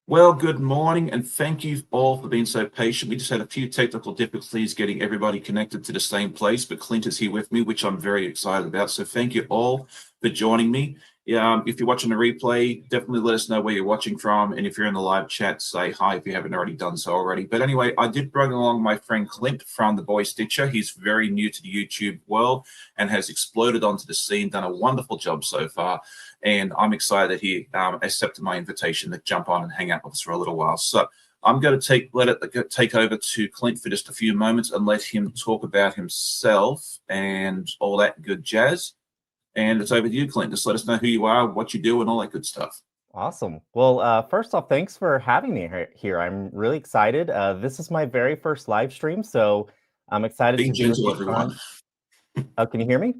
Well, good morning, and thank you all for being so patient. We just had a few technical difficulties getting everybody connected to the same place, but Clint is here with me, which I'm very excited about. So thank you all for joining me. If you're watching the replay, definitely let us know where you're watching from. And if you're in the live chat, say hi if you haven't already done so already. But anyway, I did bring along my friend Clint from The Boy Stitcher. He's very new to the YouTube world and has exploded onto the scene, done a wonderful job so far. And I'm excited that he accepted my invitation to jump on and hang out with us for a little while. So I'm going to let it take over to Clint for just a few moments and let him talk about himself and all that good jazz. And it's over to you, Clint. Just let us know who you are, what you do, and all that good stuff. Awesome. Well, first off, thanks for having me here. I'm really excited. This is my very first live stream, so I'm excited Be to be with gentle, you, everyone. Sean. Oh, can you hear me?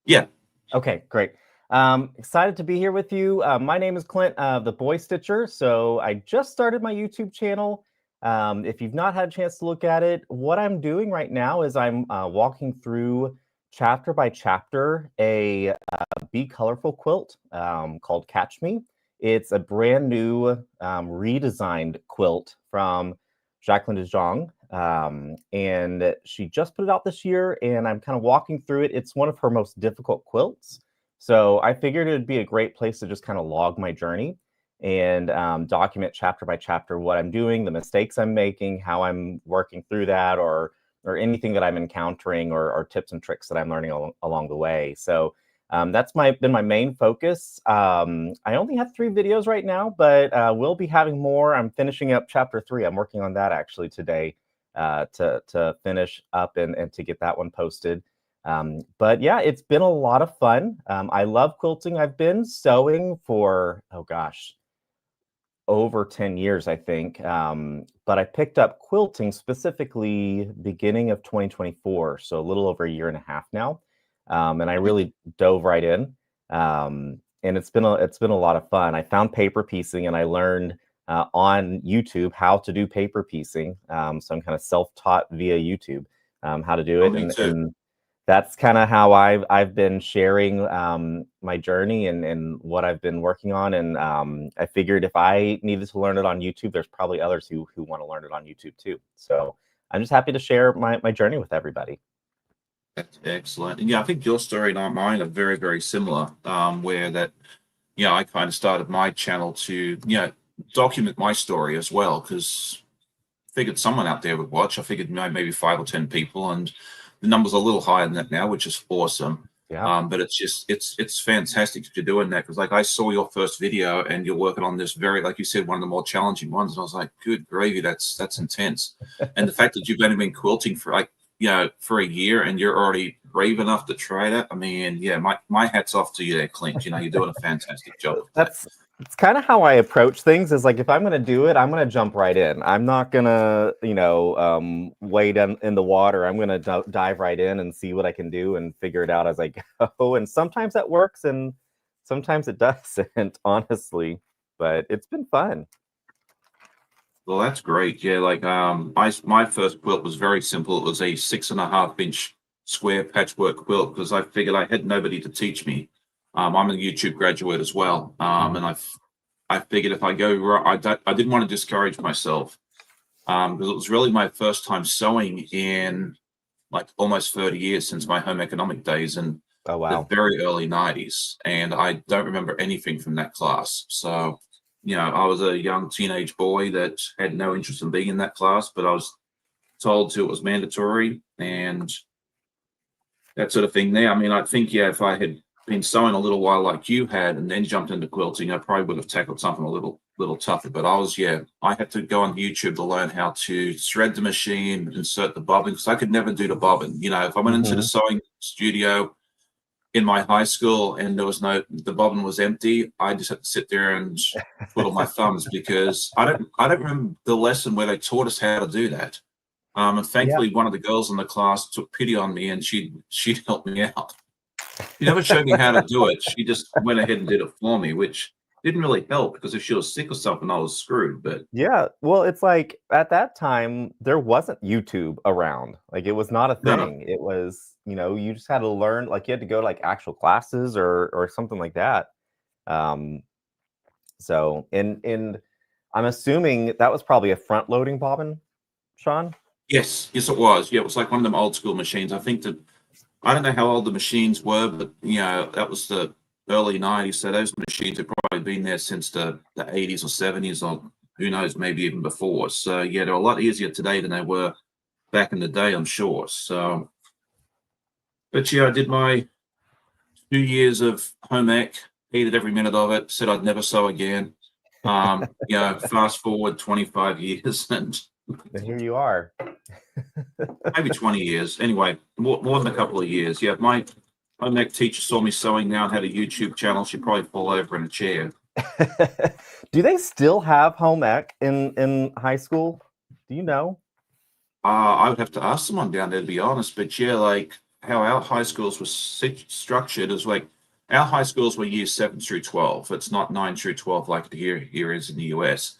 Yeah. Okay, great. Excited to be here with you. My name is Clint, the Boy Stitcher. So I just started my YouTube channel. If you've not had a chance to look at it, what I'm doing right now is I'm walking through chapter by chapter a Be Colorful quilt called Catch Me. It's a brand new redesigned quilt from Jacqueline DeJong. And she just put it out this year, and I'm kind of walking through it. It's one of her most difficult quilts. So I figured it would be a great place to just kind of log my journey and document chapter by chapter what I'm doing, the mistakes I'm making, how I'm working through that, or anything that I'm encountering, or tips and tricks that I'm learning along the way. So that's been my main focus. I only have 3 videos right now, but we'll be having more. I'm finishing up chapter 3. I'm working on that actually today to finish up and to get that one posted. But yeah, it's been a lot of fun. I love quilting. I've been sewing for, oh gosh, over 10 years, I think. But I picked up quilting specifically beginning of 2024, so a little over a year and a half now. And I really dove right in. And it's been a lot of fun. I found paper piecing, and I learned on YouTube how to do paper piecing. So I'm kind of self-taught via YouTube how to do Oh, it, me too. and that's kind of how I've been sharing my journey and what I've been working on. And I figured if I needed to learn it on YouTube, there's probably others who want to learn it on YouTube too. So I'm just happy to share my journey with everybody. That's excellent. And yeah, I think your story and mine are very, very similar. Where that, I kind of started my channel to, document my story as well, because figured someone out there would watch. I figured maybe 5 or 10 people, and the number's a little higher than that now, which is awesome. Yeah. But it's fantastic that you're doing that, because like I saw your first video and you're working on this very, like you said, one of the more challenging ones, and I was like, good gravy, that's intense. And the fact that you've only been quilting for for a year and you're already brave enough to try that, I mean, yeah, my hat's off to you there, Clint. You're doing a fantastic job with that. It's kind of how I approach things, is like, if I'm going to do it, I'm going to jump right in. I'm not going to, wade in the water. I'm going to dive right in and see what I can do and figure it out as I go. And sometimes that works and sometimes it doesn't, honestly, but it's been fun. Well, that's great. Yeah, like my first quilt was very simple. It was a 6.5 inch square patchwork quilt, because I figured I had nobody to teach me. I'm a YouTube graduate as well, and I figured if I go right, I didn't want to discourage myself, because it was really my first time sewing in like almost 30 years, since my home economic days in Oh, the wow. very early 90s, and I don't remember anything from that class. So I was a young teenage boy that had no interest in being in that class, but I was told to, it was mandatory and that sort of thing there. I mean, I think, yeah, if I had been sewing a little while like you had and then jumped into quilting, I probably would have tackled something a little tougher. But I had to go on YouTube to learn how to thread the machine, insert the bobbin, because I could never do the bobbin. If I went into the sewing studio in my high school and the bobbin was empty, I just had to sit there and twiddle my thumbs, because I don't remember the lesson where they taught us how to do that. And Yeah. thankfully one of the girls in the class took pity on me, and she helped me out. She never showed me how to do it. She just went ahead and did it for me, which didn't really help, because if she was sick or something, I was screwed. But Yeah, well, it's like at that time there wasn't YouTube around. Like, it was not a no, thing. It was, you just had to learn, like you had to go to like actual classes or something like that. Um, so and I'm assuming that was probably a front-loading bobbin, Sean? Yes, yes, it was. Yeah, it was like one of them old school machines. I think that I don't know how old the machines were, but that was the early '90s. So those machines have probably been there since the '80s or '70s, or who knows, maybe even before. So yeah, they're a lot easier today than they were back in the day, I'm sure. So, but yeah, I did my 2 years of home ec, hated every minute of it. Said I'd never sew again. Fast forward 25 years and And here you are. maybe 20 years. Anyway, more than a couple of years. Yeah, my home ec teacher saw me sewing now and had a YouTube channel. She'd probably fall over in a chair. Do they still have home ec in high school? Do you know? I would have to ask someone down there to be honest, but yeah, like how our high schools were structured is like our high schools were years 7 through 12. It's not 9 through 12 like here is in the US.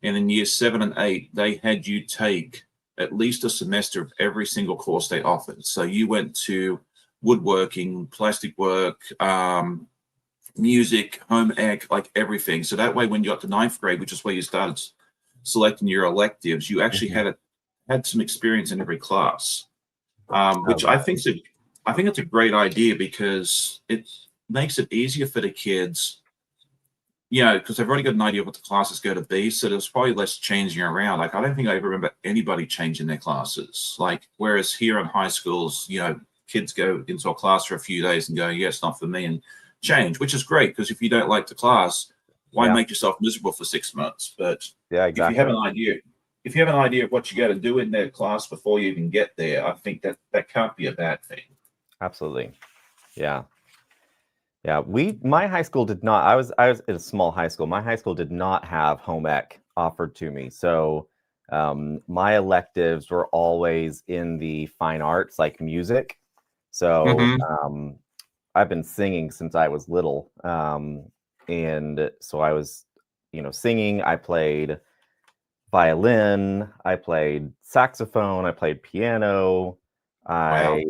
And in years 7 and 8, they had you take at least a semester of every single course they offered. So you went to woodworking, plastic work, music, home ec, like everything. So that way, when you got to ninth grade, which is where you started selecting your electives, you actually had some experience in every class, which I think it's a great idea because it makes it easier for the kids, because they've already got an idea of what the classes go to be. So there's probably less changing around. Like I don't think I ever remember anybody changing their classes. Like whereas here in high schools, kids go into a class for a few days and go, yeah, it's not for me, and change, which is great because if you don't like the class, why make yourself miserable for 6 months? But yeah, exactly. If you have an idea of what you got to do in their class before you even get there, I think that can't be a bad thing. Absolutely. Yeah. Yeah. My high school did not. I was in a small high school. My high school did not have home ec offered to me. So my electives were always in the fine arts, like music. So I've been singing since I was little. And so I was, singing. I played violin, I played saxophone, I played piano, I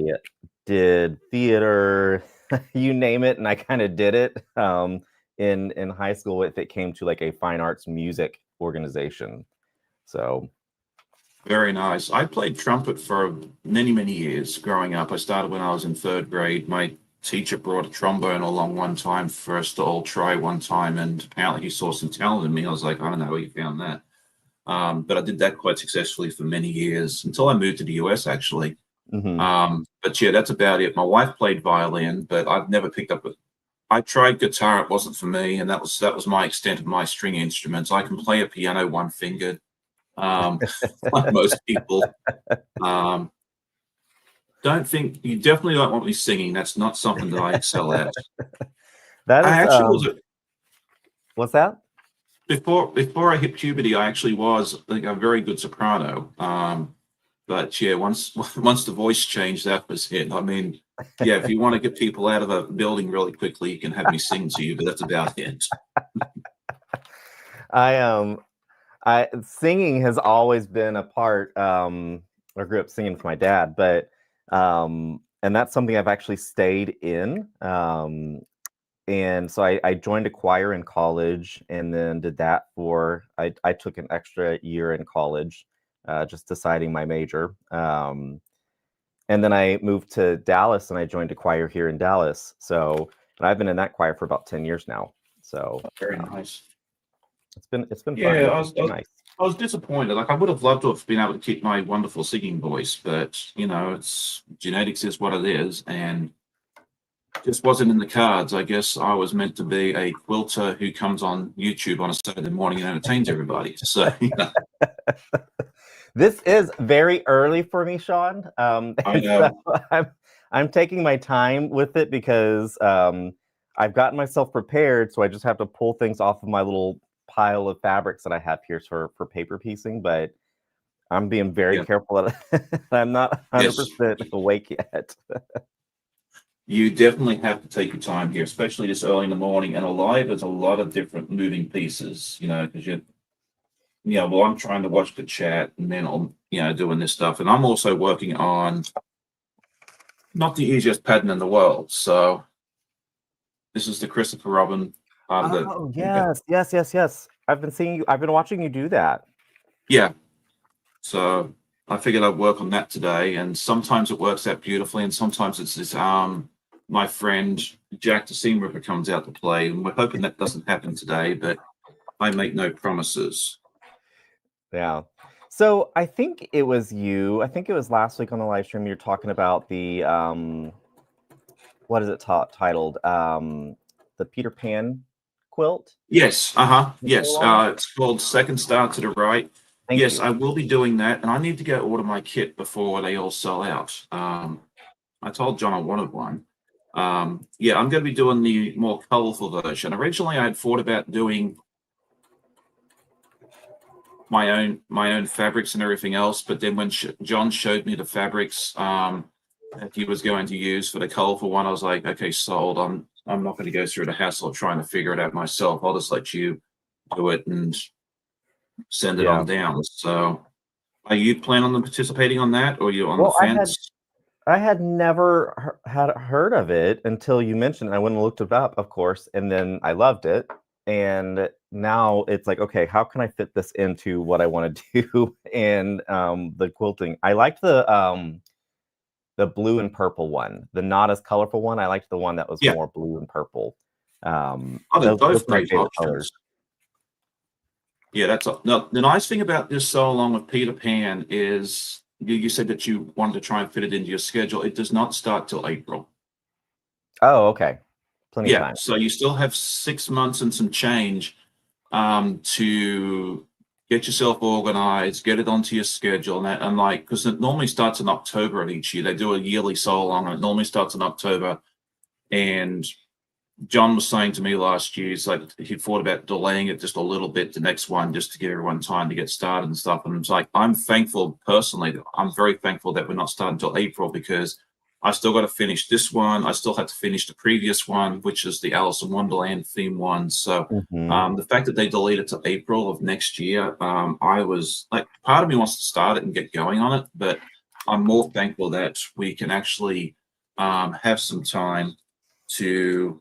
did theater, you name it, and I kind of did it in high school if it came to like a fine arts music organization. So very nice. I played trumpet for many, many years growing up. I started when I was in third grade. My teacher brought a trombone along one time for us to all try one time, and apparently he saw some talent in me. I was like, I don't know how you found that. But I did that quite successfully for many years until I moved to the US, actually. But yeah, that's about it. My wife played violin, but I've never picked up I tried guitar, it wasn't for me, and that was my extent of my string instruments. I can play a piano one-fingered, like most people. You definitely don't want me singing. That's not something that I excel at. that is I actually what's that? Before I hit puberty, I actually was like a very good soprano. But yeah, once the voice changed, that was it. I mean, yeah, if you want to get people out of a building really quickly, you can have me sing to you, but that's about it. I singing has always been a part. I grew up singing with my dad, but and that's something I've actually stayed in. And so I joined a choir in college and then did that I took an extra year in college, just deciding my major. And then I moved to Dallas and I joined a choir here in Dallas. So I've been in that choir for about 10 years now. So very nice. It's been Yeah, fun. Nice. I was disappointed. Like I would have loved to have been able to keep my wonderful singing voice, but it's genetics is what it is, and just wasn't in the cards. I guess I was meant to be a quilter who comes on YouTube on a Saturday morning and entertains everybody. So This is very early for me, Sean. I know. So I'm taking my time with it because I've gotten myself prepared. So I just have to pull things off of my little pile of fabrics that I have here for paper piecing. But I'm being very careful that I'm not 100% awake yet. You definitely have to take your time here, especially this early in the morning. And alive, there's a lot of different moving pieces, because I'm trying to watch the chat and then I'm, doing this stuff. And I'm also working on not the easiest pattern in the world. So this is the Christopher Robin part of Oh, yes. I've been seeing you. I've been watching you do that. Yeah. So I figured I'd work on that today, and sometimes it works out beautifully, and sometimes it's this my friend Jack the Seam Ripper comes out to play, and we're hoping that doesn't happen today, but I make no promises. Yeah. So I think it was you. I think it was last week on the live stream. You're talking about the what is it titled? The Peter Pan quilt. Yes, uh-huh. So Yes. long. It's called Second Star to the Right. Thank Yes, you. I will be doing that, and I need to go order my kit before they all sell out. I told John I wanted one. Yeah, I'm going to be doing the more colorful version. Originally, I had thought about doing my own fabrics and everything else, but then when John showed me the fabrics that he was going to use for the colorful one, I was like, okay, sold. I'm not going to go through the hassle of trying to figure it out myself. I'll just let you do it and send it Yeah. on down. So, are you planning on participating on that, or are you on the Well, fence? I had never had heard of it until you mentioned it. I went and looked it up, of course, and then I loved it. And now it's like, okay, how can I fit this into what I want to do? And the quilting. I liked the blue and purple one, the not as colorful one. I liked the one that was Yeah, more blue and purple. oh, they're Those both are my great favorite colors. options. Yeah, that's no, the nice thing about this so along with Peter Pan is you said that you wanted to try and fit it into your schedule. It does not start till April. Oh, okay. Plenty of Yeah, time. so you still have 6 months and some change to get yourself organized, get it onto your schedule, and like because it normally starts in October of each year. They do a yearly so long, and it normally starts in October. And John was saying to me last year, he's like he thought about delaying it just a little bit, the next one, just to give everyone time to get started and stuff. And it's like I'm thankful personally. I'm very thankful that we're not starting until April because I still got to finish this one. I still had to finish the previous one, which is the Alice in Wonderland theme one. So Hmm. the fact that they delayed it to April of next year, I was like, part of me wants to start it and get going on it, but I'm more thankful that we can actually have some time to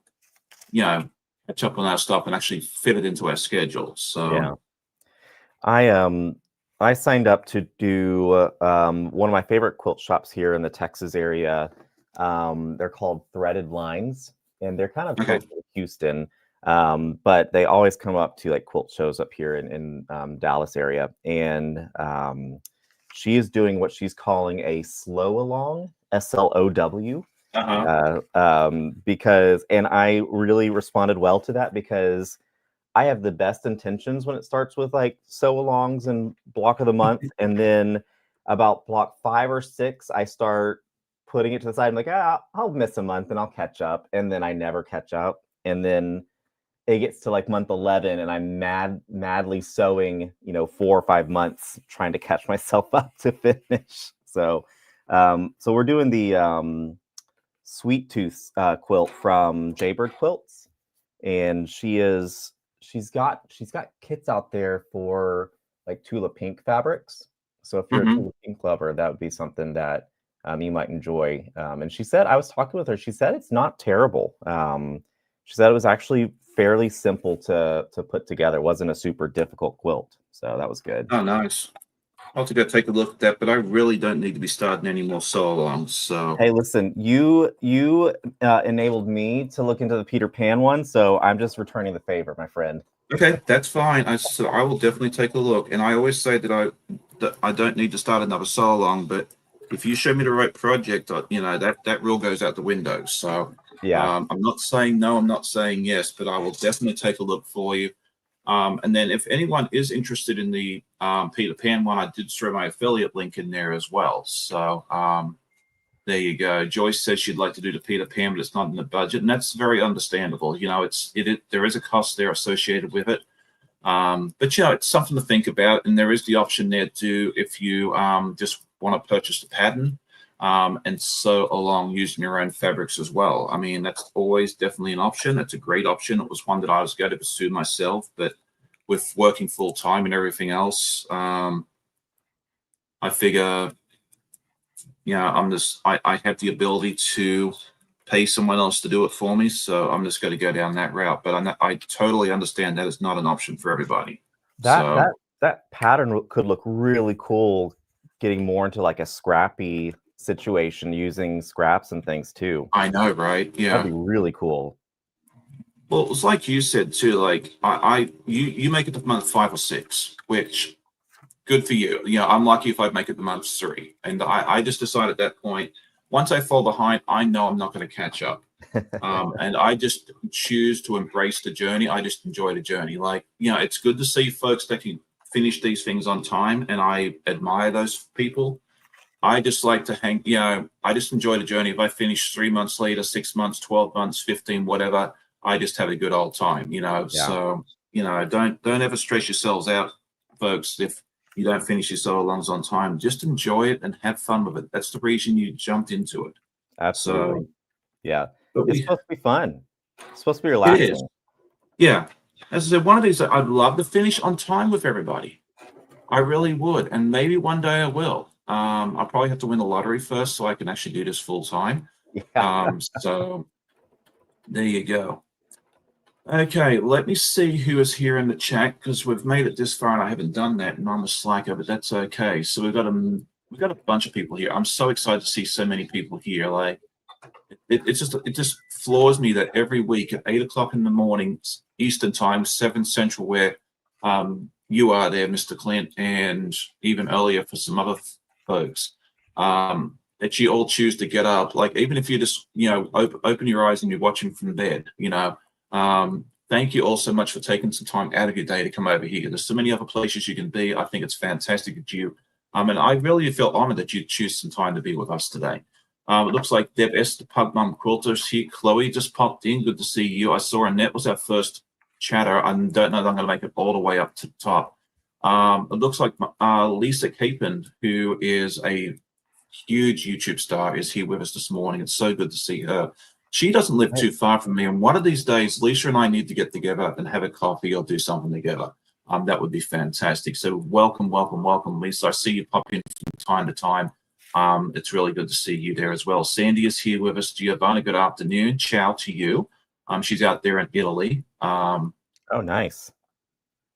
catch up on our stuff and actually fit it into our schedule. Yeah. So, I signed up to do one of my favorite quilt shops here in the Texas area. They're called Threaded Lines, and they're kind of okay. close to Houston, but they always come up to like quilt shows up here in Dallas area. And she is doing what she's calling a slow along, SLOW. Uh-huh. Because, and I really responded well to that because I have the best intentions when it starts with like sew alongs and block of the month. And then about block 5 or 6, I start putting it to the side. I'm like, I'll miss a month and I'll catch up. And then I never catch up. And then it gets to like month 11 and I'm madly sewing, 4 or 5 months trying to catch myself up to finish. So we're doing the Sweet Tooth quilt from Jaybird Quilts, and she's got kits out there for like Tula Pink fabrics. So if you're a Hmm. Tula Pink lover, that would be something that you might enjoy. And she said, I was talking with her. She said it's not terrible. She said it was actually fairly simple to put together. It wasn't a super difficult quilt, so that was good. Oh, nice. I'll have to go take a look at that, but I really don't need to be starting any more so along. So, Hey, listen, you enabled me to look into the Peter Pan one, so I'm just returning the favor, my friend. okay, that's fine. I will definitely take a look. And I always say that I don't need to start another so along, but if you show me the right project, that rule goes out the window. So, Yeah. I'm not saying no, I'm not saying yes, but I will definitely take a look for you. And then if anyone is interested in the Peter Pan one, I did throw my affiliate link in there as well. So there you go. Joyce says she'd like to do the Peter Pan, but it's not in the budget, and that's very understandable. There is a cost there associated with it. But it's something to think about, and there is the option there too if you just want to purchase the pattern and sew along using your own fabrics as well. I mean, that's always definitely an option. That's a great option. It was one that I was going to pursue myself, but with working full time and everything else, I figure, I have the ability to pay someone else to do it for me. So I'm just going to go down that route. But I totally understand that is not an option for everybody. That So that that pattern could look really cool, getting more into like a scrappy situation using scraps and things too. I know, right? That'd Yeah. be really cool. Well, it's like you said too. Like you make it to month 5 or 6, which good for you. You know, I'm lucky if I make it to month 3, and I just decide at that point, once I fall behind, I know I'm not going to catch up. And I just choose to embrace the journey. I just enjoy the journey. Like, you know, it's good to see folks that can finish these things on time, and I admire those people. I just like to hang, you know, I just enjoy the journey. If I finish 3 months later, 6 months, 12 months, 15, whatever, I just have a good old time, you know. Yeah, So, you know, don't ever stress yourselves out, folks, if you don't finish your solo longs on time. Just enjoy it and have fun with it. That's the reason you jumped into it. absolutely. So, Yeah. but It's we supposed to be fun. It's supposed to be it is. relaxing. Yeah. As I said, one of these I'd love to finish on time with everybody. I really would. And maybe one day I will. I'll probably have to win the lottery first so I can actually do this full time. Yeah. So there you go. Okay, let me see who is here in the chat because we've made it this far and I haven't done that, and I'm a slacker, but that's okay. So we've got a bunch of people here. I'm so excited to see so many people here. Like it just floors me that every week at 8 o'clock in the morning Eastern time, 7 Central, where you are there, Mr. Clint, and even earlier for some other folks, that you all choose to get up. Like even if you just open your eyes and you're watching from bed, thank you all so much for taking some time out of your day to come over here. There's so many other places you can be. I think it's fantastic that you. And I really feel honored that you choose some time to be with us today. It looks like Deb Esther, Pug Mum Quilters here. Chloe just popped in. Good to see you. I saw Annette was our first chatter. I don't know if I'm going to make it all the way up to the top. It looks like Lisa Capon, who is a huge YouTube star, is here with us this morning. It's so good to see her. She doesn't live too far from me, and one of these days, Lisa and I need to get together and have a coffee or do something together. That would be fantastic. So welcome, welcome, welcome, Lisa. I see you pop in from time to time. It's really good to see you there as well. Sandy is here with us. Giovanna, good afternoon. Ciao to you. She's out there in Italy. Oh, nice.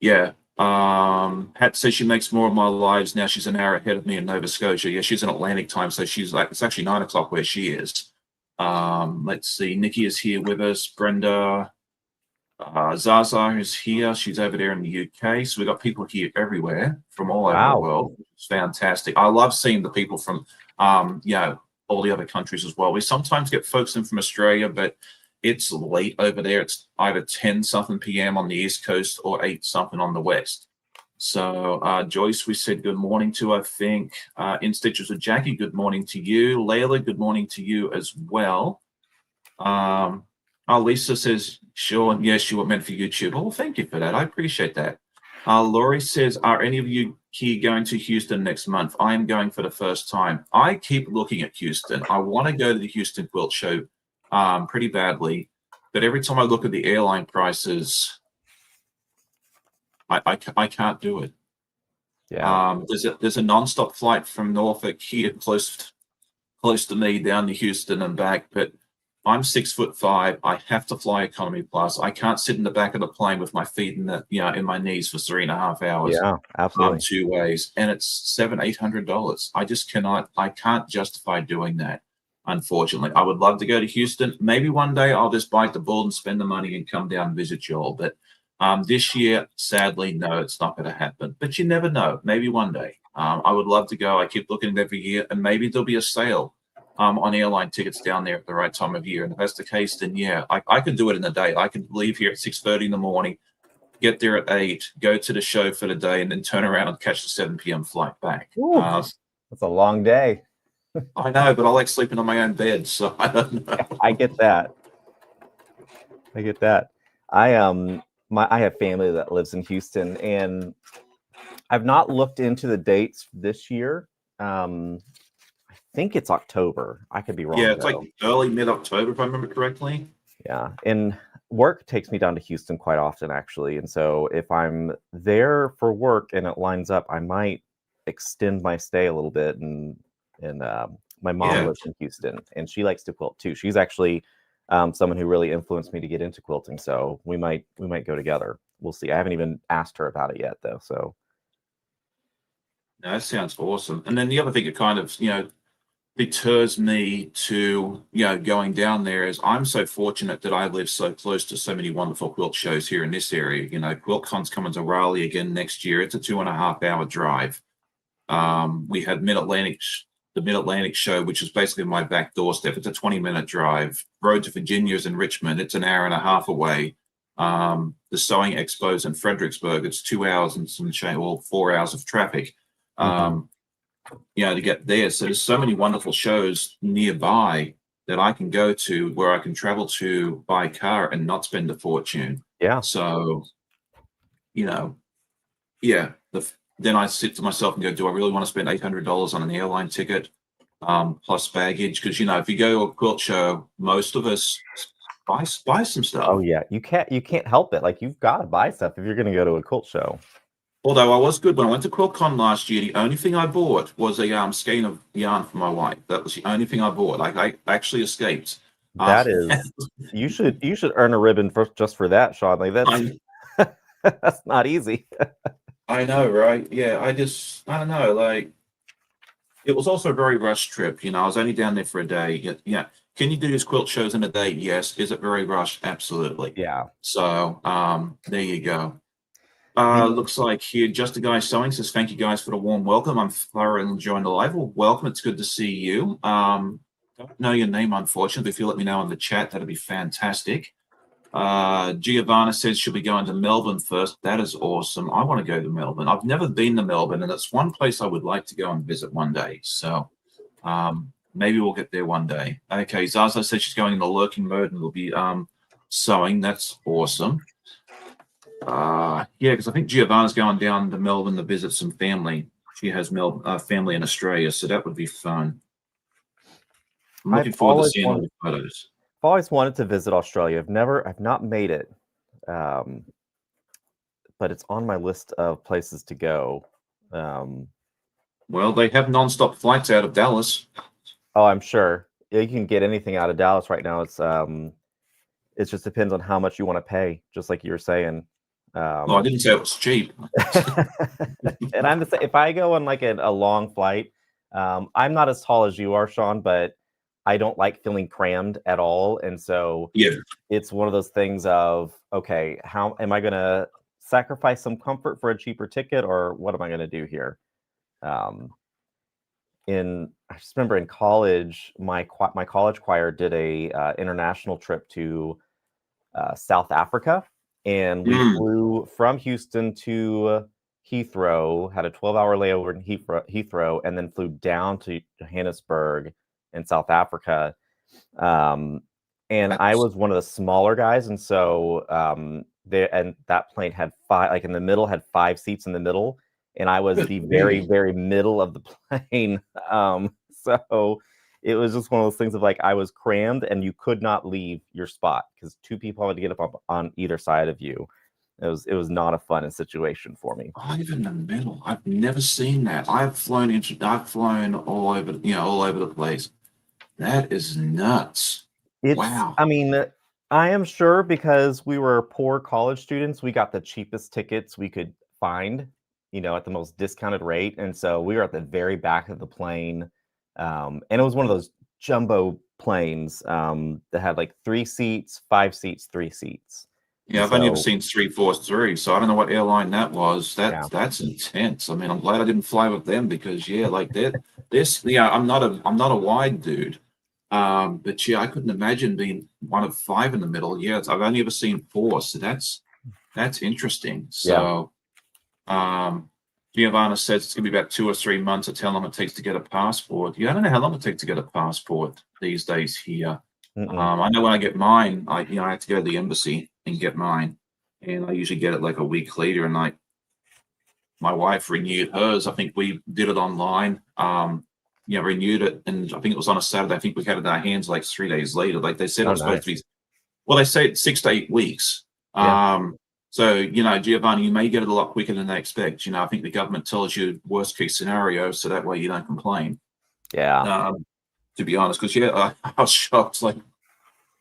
Yeah. Pat says she makes more of my lives now. She's an hour ahead of me in Nova Scotia. Yeah, she's in Atlantic time, so she's like, it's actually 9 o'clock where she is. Let's see. Nikki is here with us. Brenda, Zaza is here. She's over there in the UK. So we've got people here everywhere from all over the Wow. world. It's fantastic. I love seeing the people from, all the other countries as well. We sometimes get folks in from Australia, but it's late over there. It's either 10 something p.m. on the East Coast or 8 something on the West. So Joyce, we said good morning to, I think. In Stitches with Jackie, good morning to you. Layla, good morning to you as well. Lisa says, sure, yes, you were meant for YouTube. Oh, well, thank you for that. I appreciate that. Laurie says, are any of you here going to Houston next month? I am going for the first time. I keep looking at Houston. I want to go to the Houston Quilt Show pretty badly, but every time I look at the airline prices, I can't do it. Yeah. There's a nonstop flight from Norfolk here close to me down to Houston and back, but I'm 6'5". I have to fly economy plus. I can't sit in the back of the plane with my feet in my knees for 3.5 hours. Yeah, absolutely. 2 ways, and it's $700-800. I just cannot. I can't justify doing that. Unfortunately, I would love to go to Houston. Maybe one day I'll just bite the bullet and spend the money and come down and visit you all. But this year, sadly, no, it's not going to happen. But you never know. Maybe one day. I would love to go. I keep looking every year, and maybe there'll be a sale on airline tickets down there at the right time of year. And if that's the case, then yeah, I could do it in a day. I could leave here at 6:30 in the morning, get there at 8, go to the show for the day, and then turn around and catch the 7 p.m. flight back. That's a long day. I know, but I like sleeping on my own bed, so I don't know. I get that. I have family that lives in Houston, and I've not looked into the dates this year. I think it's October. I could be wrong. Yeah, it's like early mid-October, if I remember correctly. Yeah, and work takes me down to Houston quite often, actually. And so if I'm there for work and it lines up, I might extend my stay a little bit and My mom lives in Houston, and she likes to quilt too. She's actually someone who really influenced me to get into quilting. So we might go together. We'll see. I haven't even asked her about it yet, though. So No, that sounds awesome. And then the other thing that kind of, deters me to, going down there is I'm so fortunate that I live so close to so many wonderful quilt shows here in this area. QuiltCon's coming to Raleigh again next year. It's a 2.5 hour drive. We had the Mid-Atlantic show, which is basically my back doorstep. It's a 20-minute drive. Road to Virginia is in Richmond. It's an hour and a half away. The Sewing Expo's in Fredericksburg. It's 2 hours and some change, or 4 hours of traffic. To get there. So there's so many wonderful shows nearby that I can go to where I can travel to by car and not spend a fortune. yeah. So, then I sit to myself and go, do I really want to spend $800 on an airline ticket plus baggage? Because, if you go to a quilt show, most of us buy some stuff. Oh yeah, you can't help it. Like, you've got to buy stuff if you're going to go to a quilt show. Although I was good when I went to QuiltCon last year, the only thing I bought was a skein of yarn for my wife. That was the only thing I bought. I actually escaped. That is, you should earn a ribbon just for that, Sean. Like, that's that's not easy. I know, right? Yeah, I don't know. Like, it was also a very rushed trip. I was only down there for a day. Yeah. Can you do these quilt shows in a day? Yes. Is it very rushed? Absolutely. Yeah. So, there you go. Looks like here, Just a Guy Sewing says, thank you guys for the warm welcome. I'm thoroughly enjoying the live. Well, welcome. It's good to see you. Don't know your name, unfortunately. If you let me know in the chat, that'd be fantastic. Giovanna says she'll be going to Melbourne first. That is awesome. I want to go to Melbourne. I've never been to Melbourne, and it's one place I would like to go and visit one day. So maybe we'll get there one day. Okay, Zaza says she's going in the lurking mode and will be sewing. That's awesome. Because I think Giovanna's going down to Melbourne to visit some family. She has family in Australia, so that would be fun. I'm looking forward to seeing all the photos. I've always wanted to visit Australia. I've not made it, but it's on my list of places to go. Well, they have nonstop flights out of Dallas. Oh, I'm sure. Yeah, you can get anything out of Dallas right now. It just depends on how much you want to pay, just like you were saying. I didn't say it was cheap. And I'm the same. If I go on like a long flight, I'm not as tall as you are, Sean, but I don't like feeling crammed at all. And so it's one of those things of, okay, how am I going to sacrifice some comfort for a cheaper ticket, or what am I going to do here? I just remember in college, my college choir did a international trip to South Africa. And we flew from Houston to Heathrow, had a 12-hour layover in Heathrow, and then flew down to Johannesburg in South Africa. And I was one of the smaller guys, and so that plane had in the middle, had 5 seats in the middle, and I was the very, very middle of the plane. So it was just one of those things of like, I was crammed and you could not leave your spot because 2 people had to get up on either side of you. It was not a fun situation for me. Even in the middle, I've never seen that. I've flown all over the place. That is nuts. Wow. I mean, I am sure because we were poor college students, we got the cheapest tickets we could find, at the most discounted rate. And so we were at the very back of the plane. And it was one of those jumbo planes that had like 3 seats, 5 seats, 3 seats. Yeah, I've only ever seen 343, so I don't know what airline that was. That's intense. I mean, I'm glad I didn't fly with them because I'm not a wide dude, but I couldn't imagine being one of 5 in the middle. Yeah, I've only ever seen 4, so that's interesting. So, Giovanna says it's going to be about 2 or 3 months. That's how long it takes to get a passport. Yeah, I don't know how long it takes to get a passport these days here. I know when I get mine, I have to go to the embassy and get mine, and I usually get it like a week later. And my wife renewed hers. I think we did it online. Renewed it, and I think it was on a Saturday. I think we had it in our hands like 3 days later. Like they said, it was supposed to be. Well, they say it's 6 to 8 weeks. So, Giovanni, you may get it a lot quicker than they expect. I think the government tells you worst case scenario, so that way you don't complain. Yeah. to be honest, because I was shocked. Like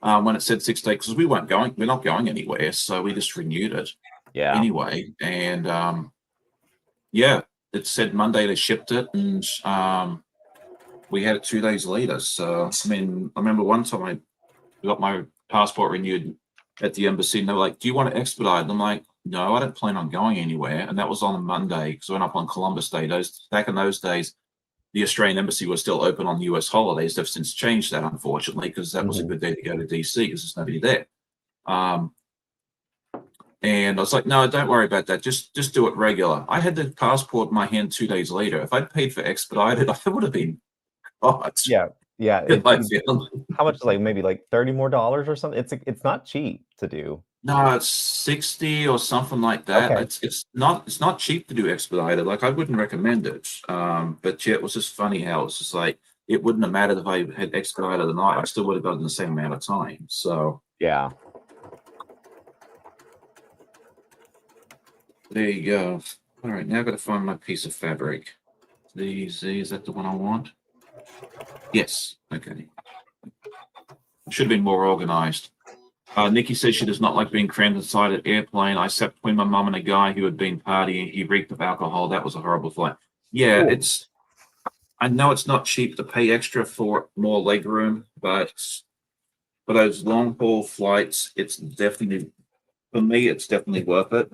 when it said 6 days, because we're not going anywhere, so we just renewed it Yeah. anyway. And yeah, it said Monday they shipped it, and we had it 2 days later. So I mean, I remember one time I got my passport renewed at the embassy, and they were like, "Do you want to expedite?" And I'm like, "No, I don't plan on going anywhere." And that was on a Monday because I went up on Columbus Day. Back in those days, the Australian embassy was still open on US holidays. They've since changed that, unfortunately, because that was a good day to go to DC because there's nobody there. And I was like, "No, don't worry about that. Just do it regular." I had the passport in my hand 2 days later. If I'd paid for expedited, I would have been hot. Yeah. How much? Like maybe like $30 more or something. It's not cheap to do. No, it's 60 or something like that. Okay. It's not cheap to do expedited. Like I wouldn't recommend it. But yeah, it was just funny how it's just like it wouldn't have mattered if I had expedited or not. I still would have gotten the same amount of time. So Yeah. there you go. All right, now I've got to find my piece of fabric. Is that the one I want? Yes. Okay. Should have been more organized. Nikki says she does not like being crammed inside an airplane. I sat between my mum and a guy who had been partying. He reeked of alcohol. That was a horrible flight. Yeah, Ooh. I know it's not cheap to pay extra for more leg room, but for those long haul flights, it's definitely, for me, it's definitely worth it.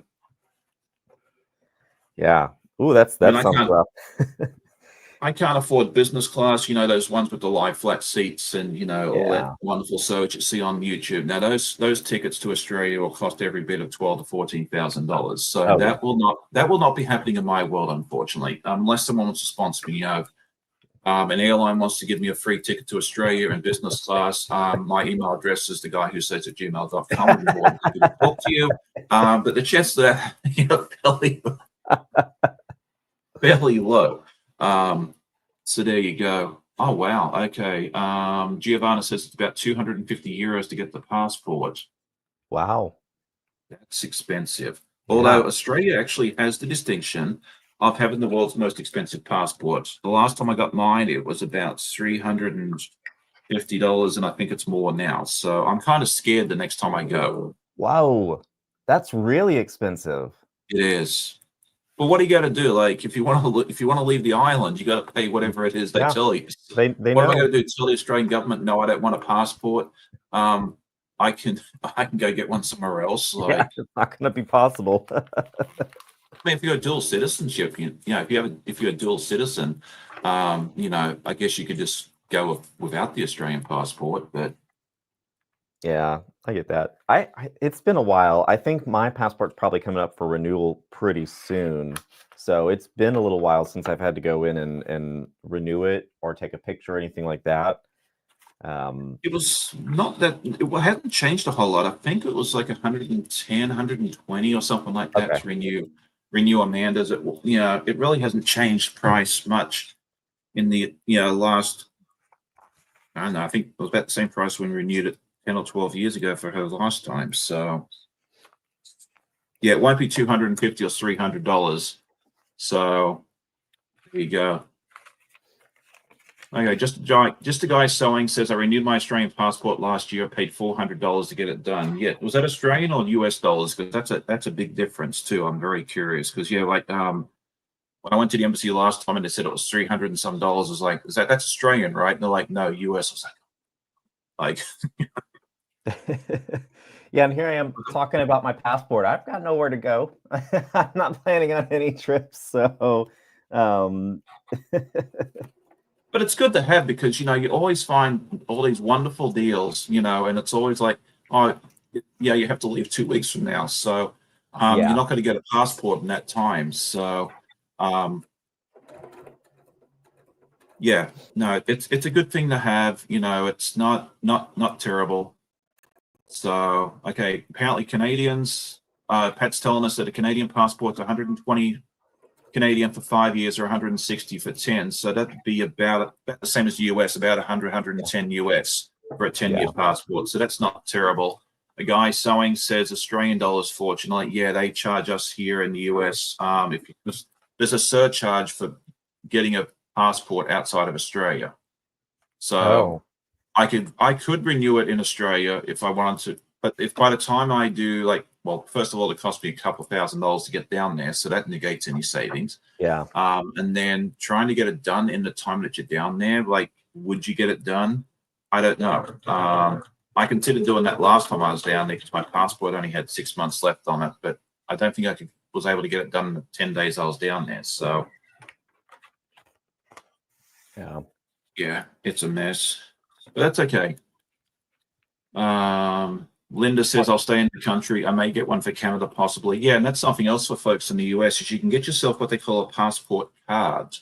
Yeah. Ooh, that sounds rough. I can't afford business class, those ones with the lie flat seats and all that wonderful search you see on YouTube. Now those tickets to Australia will cost every bit of $12,000 to $14,000. So that will not be happening in my world, unfortunately, unless someone wants to sponsor me. An airline wants to give me a free ticket to Australia in business class. My email address is theguywhosays@gmail.com. I'd be more than happy to talk to you. But the chances of that, fairly low. So there you go. Oh, wow. Okay. Giovanna says it's about 250 euros to get the passport. Wow. That's expensive. Although Australia actually has the distinction of having the world's most expensive passport. The last time I got mine, it was about $350, and I think it's more now. So I'm kind of scared the next time I go. Wow. That's really expensive. It is. But what do you got to do? Like, if you want to leave the island, you got to pay whatever it is they tell you. They what know. am I going to do? Tell the Australian government, no, I don't want a passport. I can go get one somewhere else. Like, it's not going to be possible. I mean, if you're a dual citizenship, if you're a dual citizen, I guess you could just go without the Australian passport. But yeah, I get that. It's been a while. I think my passport's probably coming up for renewal pretty soon. So it's been a little while since I've had to go in and renew it or take a picture or anything like that. It was not that it hadn't changed a whole lot. I think it was like 110, 120 or something like that to renew Amanda's. It really hasn't changed price much in the last. I don't know. I think it was about the same price when we renewed it 10 or 12 years ago for her last time. So yeah, it won't be $250 or $300. So there you go. Okay, just a guy sewing says I renewed my Australian passport last year. I paid $400 to get it done. Yeah, was that Australian or US dollars? Because that's a big difference too. I'm very curious because when I went to the embassy last time and they said it was $300 and some dollars, I was like, that's Australian, right? And they're like, no, US. I was like, yeah, and here I am talking about my passport. I've got nowhere to go. I'm not planning on any trips, so. But it's good to have because you always find all these wonderful deals, and it's always like, oh, yeah, you have to leave 2 weeks from now, so you're not going to get a passport in that time. So, yeah, no, it's a good thing to have. It's not terrible. So, okay, apparently Canadians. Pat's telling us that a Canadian passport's 120 Canadian for 5 years or 160 for 10. So that'd be about the same as the US, about 110 US for a 10-year passport. So that's not terrible. A guy sewing says Australian dollars, fortunately. Yeah, they charge us here in the US. There's a surcharge for getting a passport outside of Australia. So Oh, I could renew it in Australia if I wanted to, but if by the time I do, like, well, first of all, it cost me a couple of $1,000s to get down there, so that negates any savings. yeah. And then trying to get it done in the time that you're down there, like, would you get it done? I don't know. I considered doing that last time I was down there because my passport only had 6 months left on it, but I don't think was able to get it done in the 10 days I was down there. So Yeah. yeah, it's a mess, but that's okay. Linda says I'll stay in the country. I may get one for Canada, possibly. Yeah, and that's something else for folks in the US is you can get yourself what they call a passport card,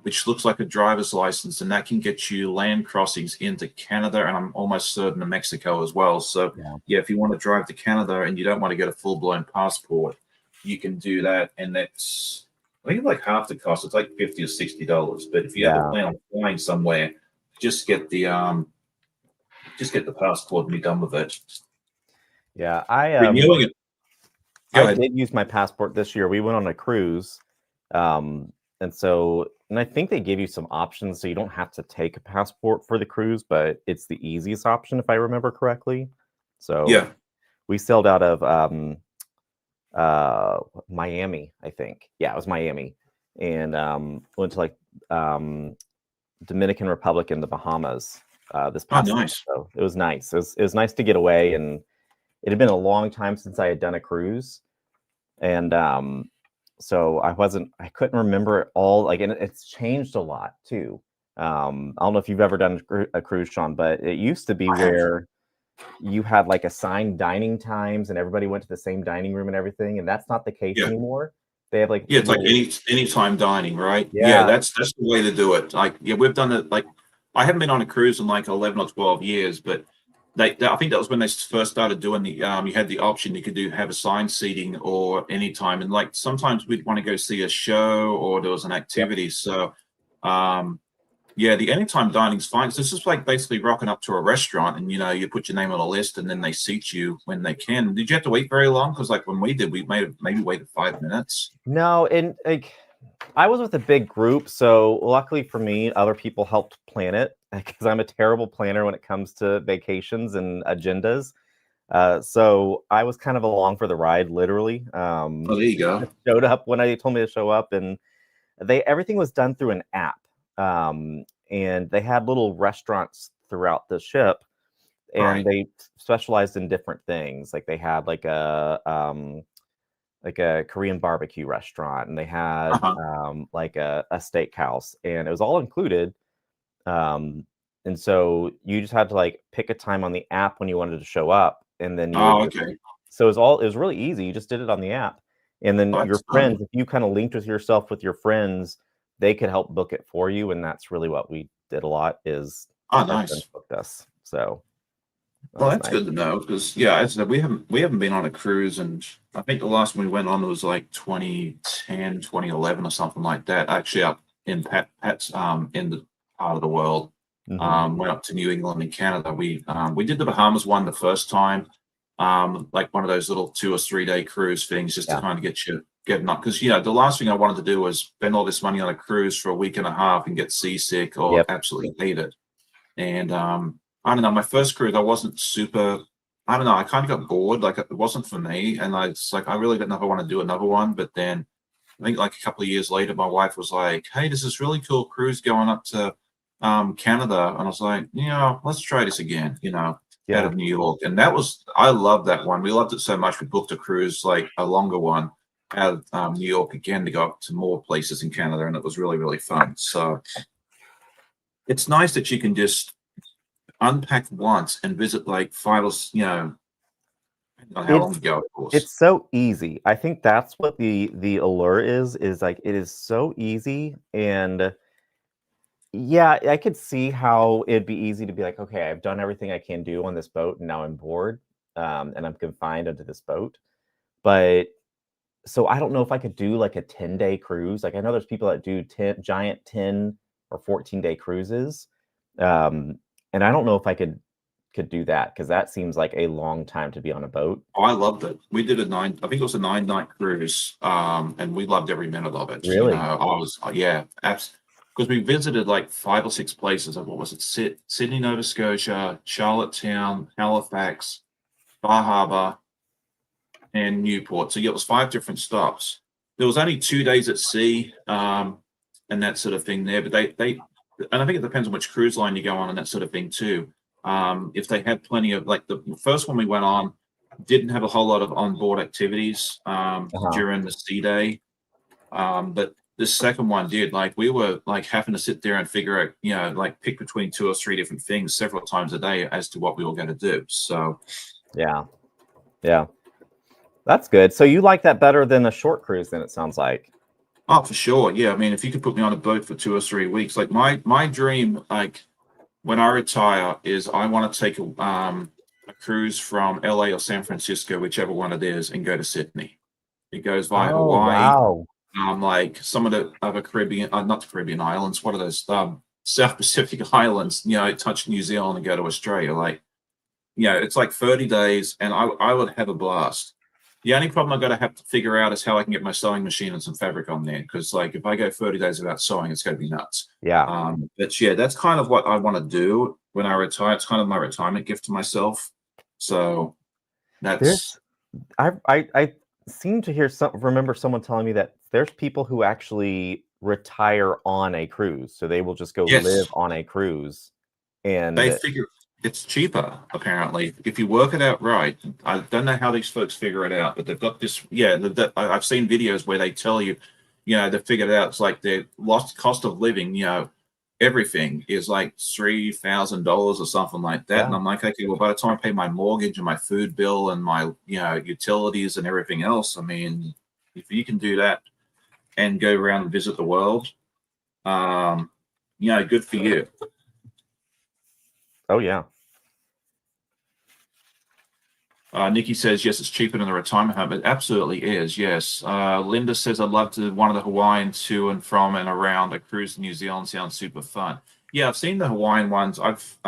which looks like a driver's license, and that can get you land crossings into Canada, and I'm almost certain to Mexico as well. So Yeah. yeah, if you want to drive to Canada and you don't want to get a full-blown passport, you can do that, and that's, I think, like half the cost. It's like $50 or $60. But if you ever Yeah. plan on flying somewhere, just get the passport and be done with it. Yeah. Renewing it. Go I ahead. did use my passport this year. We went on a cruise. And I think they give you some options so you don't have to take a passport for the cruise, but it's the easiest option if I remember correctly. So Yeah. we sailed out of Miami, I think. Yeah, it was Miami. And went to like Dominican Republic and the Bahamas this Oh, past summer. nice. So it was nice. It was nice to get away, and it had been a long time since I had done a cruise. And so I couldn't remember it all, like, and it's changed a lot too. I don't know if you've ever done a cruise, Sean, but it used to be I have. where you had like assigned dining times and everybody went to the same dining room and everything, and that's not the case Yeah. anymore. They have like Yeah, it's like little, anytime dining, right? Yeah, yeah, that's the way to do it. Like, yeah, we've done it. Like, I haven't been on a cruise in like 11 or 12 years, but I think that was when they first started doing the you had the option you could have assigned seating or anytime, and like sometimes we'd want to go see a show or there was an yep. activity. So um yeah, the anytime dining's fine. So this is like basically rocking up to a restaurant and you put your name on a list and then they seat you when they can. Did you have to wait very long? Because like when we did, we maybe waited 5 minutes. No, and like I was with a big group, so luckily for me, other people helped plan it because I'm a terrible planner when it comes to vacations and agendas. So I was kind of along for the ride, literally. Oh, there you go. Showed up when they told me to show up, and everything was done through an app. And they had little restaurants throughout the ship, and Right. they specialized in different things. Like they had like a Korean barbecue restaurant, and they had Uh-huh. like a steakhouse, and it was all included. And so you just had to like pick a time on the app when you wanted to show up, and then you would Oh, just, okay. so it was really easy. You just did it on the app, and then Oh, your excellent. friends, if you kind of linked with yourself with your friends, they could help book it for you, and that's really what we did a lot. Is Oh, our friends nice. booked us, so that Well, was that's nice. good to know because yeah, as I said, we haven't been on a cruise, and I think the last one we went on was like 2010, 2011 or something like that. Actually, up in Pat's in the part of the world. Hmm. Went up to New England and Canada. We did the Bahamas one the first time, like one of those little 2 or 3 day cruise things, just to Yeah. kind of get you getting up. Because the last thing I wanted to do was spend all this money on a cruise for a week and a half and get seasick or Yep. absolutely hate it. And I don't know, my first cruise, I wasn't super, I don't know, I kind of got bored. Like it wasn't for me. And it's like, I really don't know if I want to do another one. But then I think like a couple of years later, my wife was like, hey, there's this really cool cruise going up to Canada. And I was like, let's try this again, out Yeah. of New York. And I love that one. We loved it so much. We booked a cruise, like a longer one out of New York again to go up to more places in Canada. And it was really, really fun. So it's nice that you can just unpack once and visit like five or depending on how long It's you go, of course. It's so easy. I think that's what the allure is like it is so easy. And yeah, I could see how it'd be easy to be like, okay, I've done everything I can do on this boat and now I'm bored. And I'm confined onto this boat. But so I don't know if I could do like a 10-day cruise. Like I know there's people that do giant 10 or 14-day cruises. Um, and I don't know if I could do that because that seems like a long time to be on a boat. Oh, I loved it. We did I think it was a 9 night cruise, and we loved every minute of it. Really? I was, yeah, because because we visited like 5 or 6 places. Like, what was it? Sydney, Nova Scotia, Charlottetown, Halifax, Bar Harbor, and Newport. So yeah, it was 5 different stops. There was only 2 days at sea, and that sort of thing there. But and I think it depends on which cruise line you go on and that sort of thing too. If they had plenty of, like, the first one we went on didn't have a whole lot of onboard activities during the sea day, but the second one did. Like, we were like having to sit there and figure out, like, pick between 2 or 3 different things several times a day as to what we were going to do. So Yeah. That's good. So you like that better than a short cruise, then, it sounds like. oh, for sure. Yeah. I mean, if you could put me on a boat for 2 or 3 weeks, like my dream, like when I retire, is I want to take a cruise from LA or San Francisco, whichever one it is, and go to Sydney. It goes via Oh, Hawaii, wow. like some of the other Caribbean, not the Caribbean islands. What are those? South Pacific islands. Touch New Zealand and go to Australia. Like, it's like 30 days, and I would have a blast. The only problem I got to have to figure out is how I can get my sewing machine and some fabric on there. Because, like, if I go 30 days without sewing, it's going to be nuts. Yeah. But yeah, that's kind of what I want to do when I retire. It's kind of my retirement gift to myself. So that's, I seem to remember someone telling me that there's people who actually retire on a cruise, so they will just go yes, live on a cruise. And they figure it's cheaper, apparently, if you work it out right. I don't know how these folks figure it out, but they've got this. Yeah, I've seen videos where they tell you, they figured it out. It's like their lost cost of living, everything is like $3,000 or something like that. Yeah. And I'm like, okay, well, by the time I pay my mortgage and my food bill and my, utilities and everything else, I mean, if you can do that and go around and visit the world, good for you. Oh, yeah. Nikki says, yes, it's cheaper than the retirement home. It absolutely is, yes. Linda says, I'd love to one of the Hawaiian to and from and around a cruise to New Zealand. Sounds super fun. Yeah, I've seen the Hawaiian ones. I've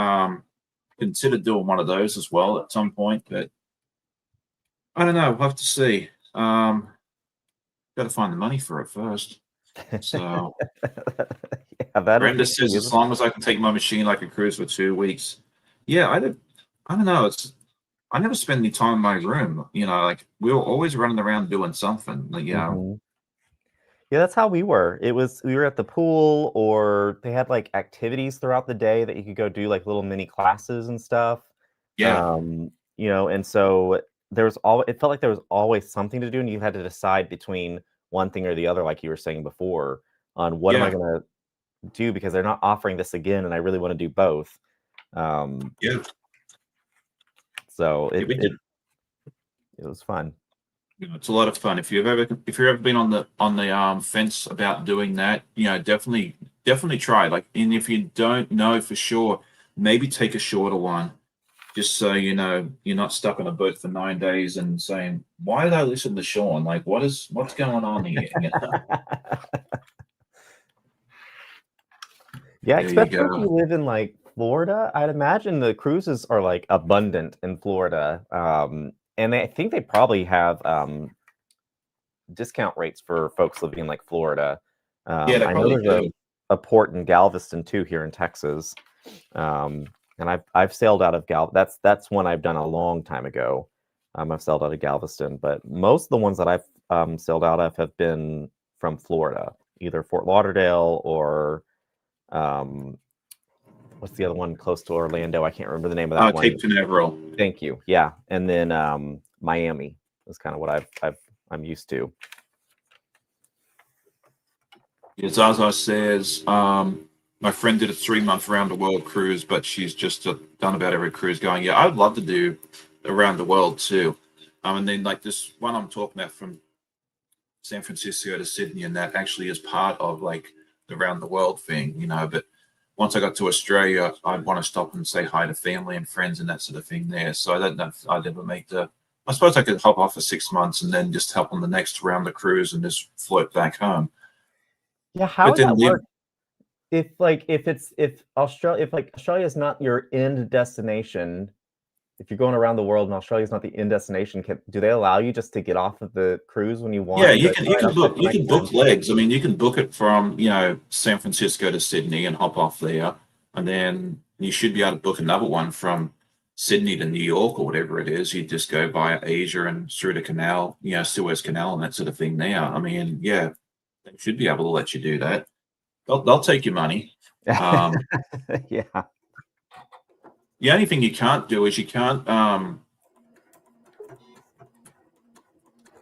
considered doing one of those as well at some point, but I don't know. We'll have to see. Got to find the money for it first. So Yeah, that Brenda says, as long as I can take my machine, I can cruise for 2 weeks. Yeah, I don't know. I never spend any time in my room. Like, we were always running around doing something. Like, Mhm. Yeah, that's how we were. We were at the pool, or they had like activities throughout the day that you could go do, like little mini classes and stuff. yeah, And so it felt like there was always something to do, and you had to decide between one thing or the other, like you were saying before, on what am I yeah, gonna do, because they're not offering this again, and I really want to do both. yeah. So Yeah, it was fun. it's a lot of fun. If you've ever been on the fence about doing that, definitely try. Like, and if you don't know for sure, maybe take a shorter one, just so you're not stuck on a boat for 9 days and saying, "Why did I listen to Sean? Like, what's going on here?" Yeah, There you especially if go. you live in like Florida. I'd imagine the cruises are like abundant in Florida. And I think they probably have discount rates for folks living in like Florida. Yeah, they I know probably there's do. a port in Galveston too here in Texas. And I've sailed out of that's one I've done a long time ago. I've sailed out of Galveston, but most of the ones that I've sailed out of have been from Florida, either Fort Lauderdale or um, what's the other one close to Orlando? I can't remember the name of that one. Cape Canaveral. Thank you. Yeah, and then Miami is kind of what I'm used to. Yeah, Zaza says, my friend did a 3-month round the world cruise, but she's just done about every cruise going. Yeah, I'd love to do around the world too. And then, like, this one I'm talking about from San Francisco to Sydney, and that actually is part of like the around the world thing. But once I got to Australia, I'd want to stop and say hi to family and friends and that sort of thing there. So I don't know if I'd ever make I suppose I could hop off for 6 months and then just help on the next round the cruise and just float back home. Yeah, how But would then that live. work? If Australia is not your end destination, if you're going around the world and Australia's not the end destination, do they allow you just to get off of the cruise when you want? Yeah, And you go can right up to the next one? book legs. I mean, you can book it from, San Francisco to Sydney and hop off there, and then you should be able to book another one from Sydney to New York or whatever it is. You just go via Asia and through the canal, Suez Canal and that sort of thing there. I mean, yeah, they should be able to let you do that. They'll take your money. Um, Yeah. the only thing you can't do is you can't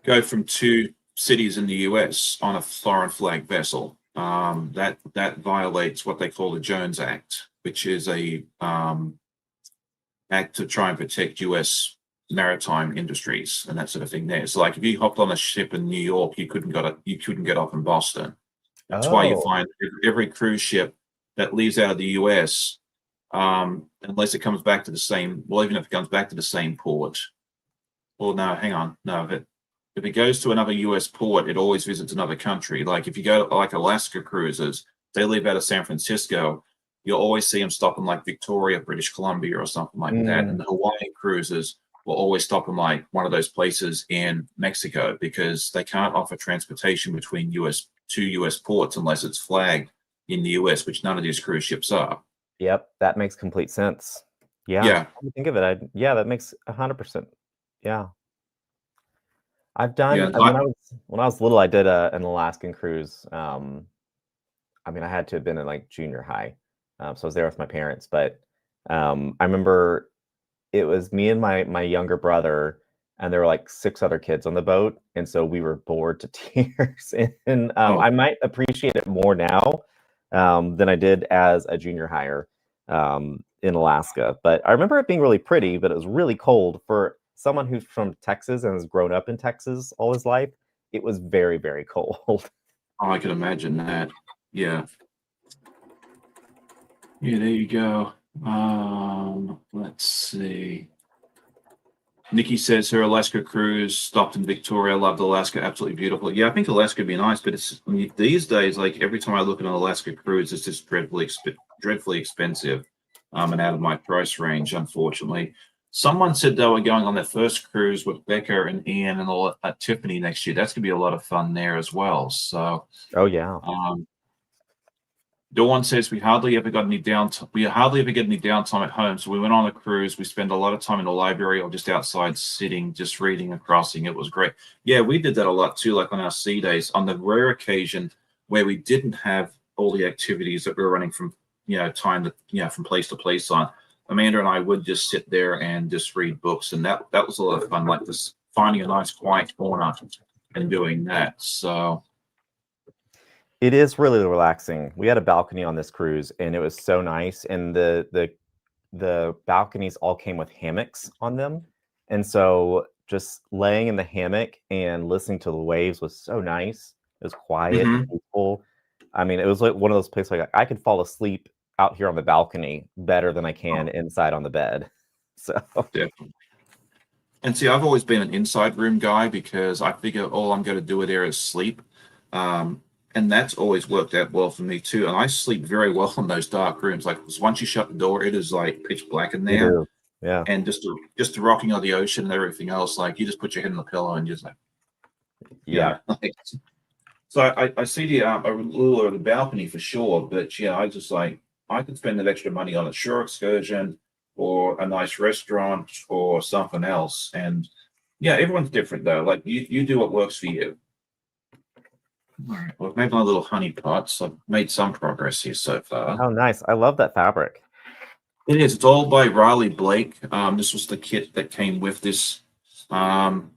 go from two cities in the US on a foreign flag vessel. That violates what they call the Jones Act, which is a act to try and protect US maritime industries and that sort of thing there. So like if you hopped on a ship in New York, you couldn't get off in Boston. That's why you Oh, find every cruise ship that leaves out of the US, unless it comes back to the same, well, even if it comes back to the same port. Well, no, hang on. No, if it goes to another US port, it always visits another country. Like if you go to like Alaska cruises, they leave out of San Francisco, you'll always see them stopping like Victoria, British Columbia, or something like that. And the Hawaii cruises will always stop in like one of those places in Mexico because they can't offer transportation between two US ports unless it's flagged in the US, which none of these cruise ships are. yep. That makes complete sense. Yeah. Yeah. Come to think of it, yeah, that makes 100%. Yeah. I've done, Yeah. when I was little, I did an Alaskan cruise. I mean, I had to have been in like junior high, so I was there with my parents. But I remember it was me and my younger brother, and there were like 6 other kids on the boat, and so we were bored to tears. And Oh, I might appreciate it more now than I did as a junior higher in Alaska. But I remember it being really pretty, but it was really cold for someone who's from Texas and has grown up in Texas all his life. It was very, very cold. I can imagine that. Yeah. Yeah, there you go. Let's see. Nikki says her Alaska cruise stopped in Victoria. Loved Alaska, absolutely beautiful. Yeah, I think Alaska would be nice, but these days, like every time I look at an Alaska cruise, it's just dreadfully expensive, and out of my price range, unfortunately. Someone said they were going on their first cruise with Becca and Ian and all at Tiffany next year. That's gonna be a lot of fun there as well. So, Oh yeah. um, Dawn says we hardly ever got any downtime. We hardly ever get any downtime at home. So we went on a cruise. We spend a lot of time in the library or just outside sitting, just reading and crossing. It was great. Yeah, we did that a lot too, like on our sea days. On the rare occasion where we didn't have all the activities that we were running from, time to, from place to place on, Amanda and I would just sit there and just read books. And that was a lot of fun, like this finding a nice quiet corner and doing that. So It is really relaxing. We had a balcony on this cruise, and it was so nice. And the balconies all came with hammocks on them, and so just laying in the hammock and listening to the waves was so nice. It was quiet and mhm, peaceful. I mean, it was like one of those places like I could fall asleep out here on the balcony better than I can oh, inside on the bed. So definitely. And see, I've always been an inside room guy because I figure all I'm going to do there is sleep. And that's always worked out well for me too. And I sleep very well in those dark rooms. Like 'cause once you shut the door, it is like pitch black in you there. do, yeah, And just the rocking of the ocean and everything else, like you just put your head on the pillow and just like, yeah. like, so I see a lure of the balcony for sure. But yeah, I just like, I could spend that extra money on a shore excursion or a nice restaurant or something else. And yeah, everyone's different though. Like you do what works for you. All right. Well, I've made my little honey pots. I've made some progress here so far. Oh, nice. I love that fabric. It is. It's all by Riley Blake. This was the kit that came with this um,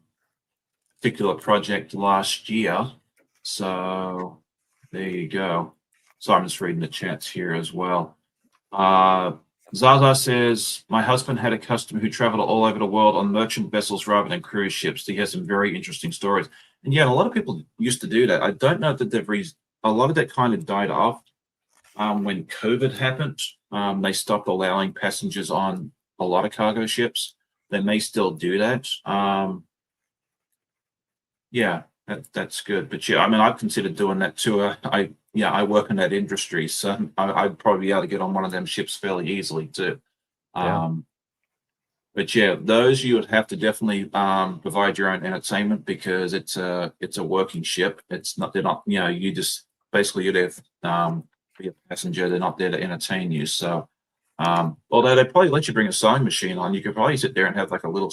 particular project last year. So there you go. So I'm just reading the chats here as well. Uh, Zaza says, my husband had a customer who traveled all over the world on merchant vessels rather than cruise ships. He has some very interesting stories. And yeah, a lot of people used to do that. I don't know that a lot of that kind of died off when COVID happened. They stopped allowing passengers on a lot of cargo ships. They may still do that. Yeah, that's good. But yeah, I mean, I've considered doing that too. I work in that industry, so I'd probably be able to get on one of them ships fairly easily too. Yeah. Um, But yeah, those you would have to definitely provide your own entertainment because it's a working ship. It's not they're not you just basically you'd have be a passenger. They're not there to entertain you. So although they probably let you bring a sewing machine on, you could probably sit there and have like a little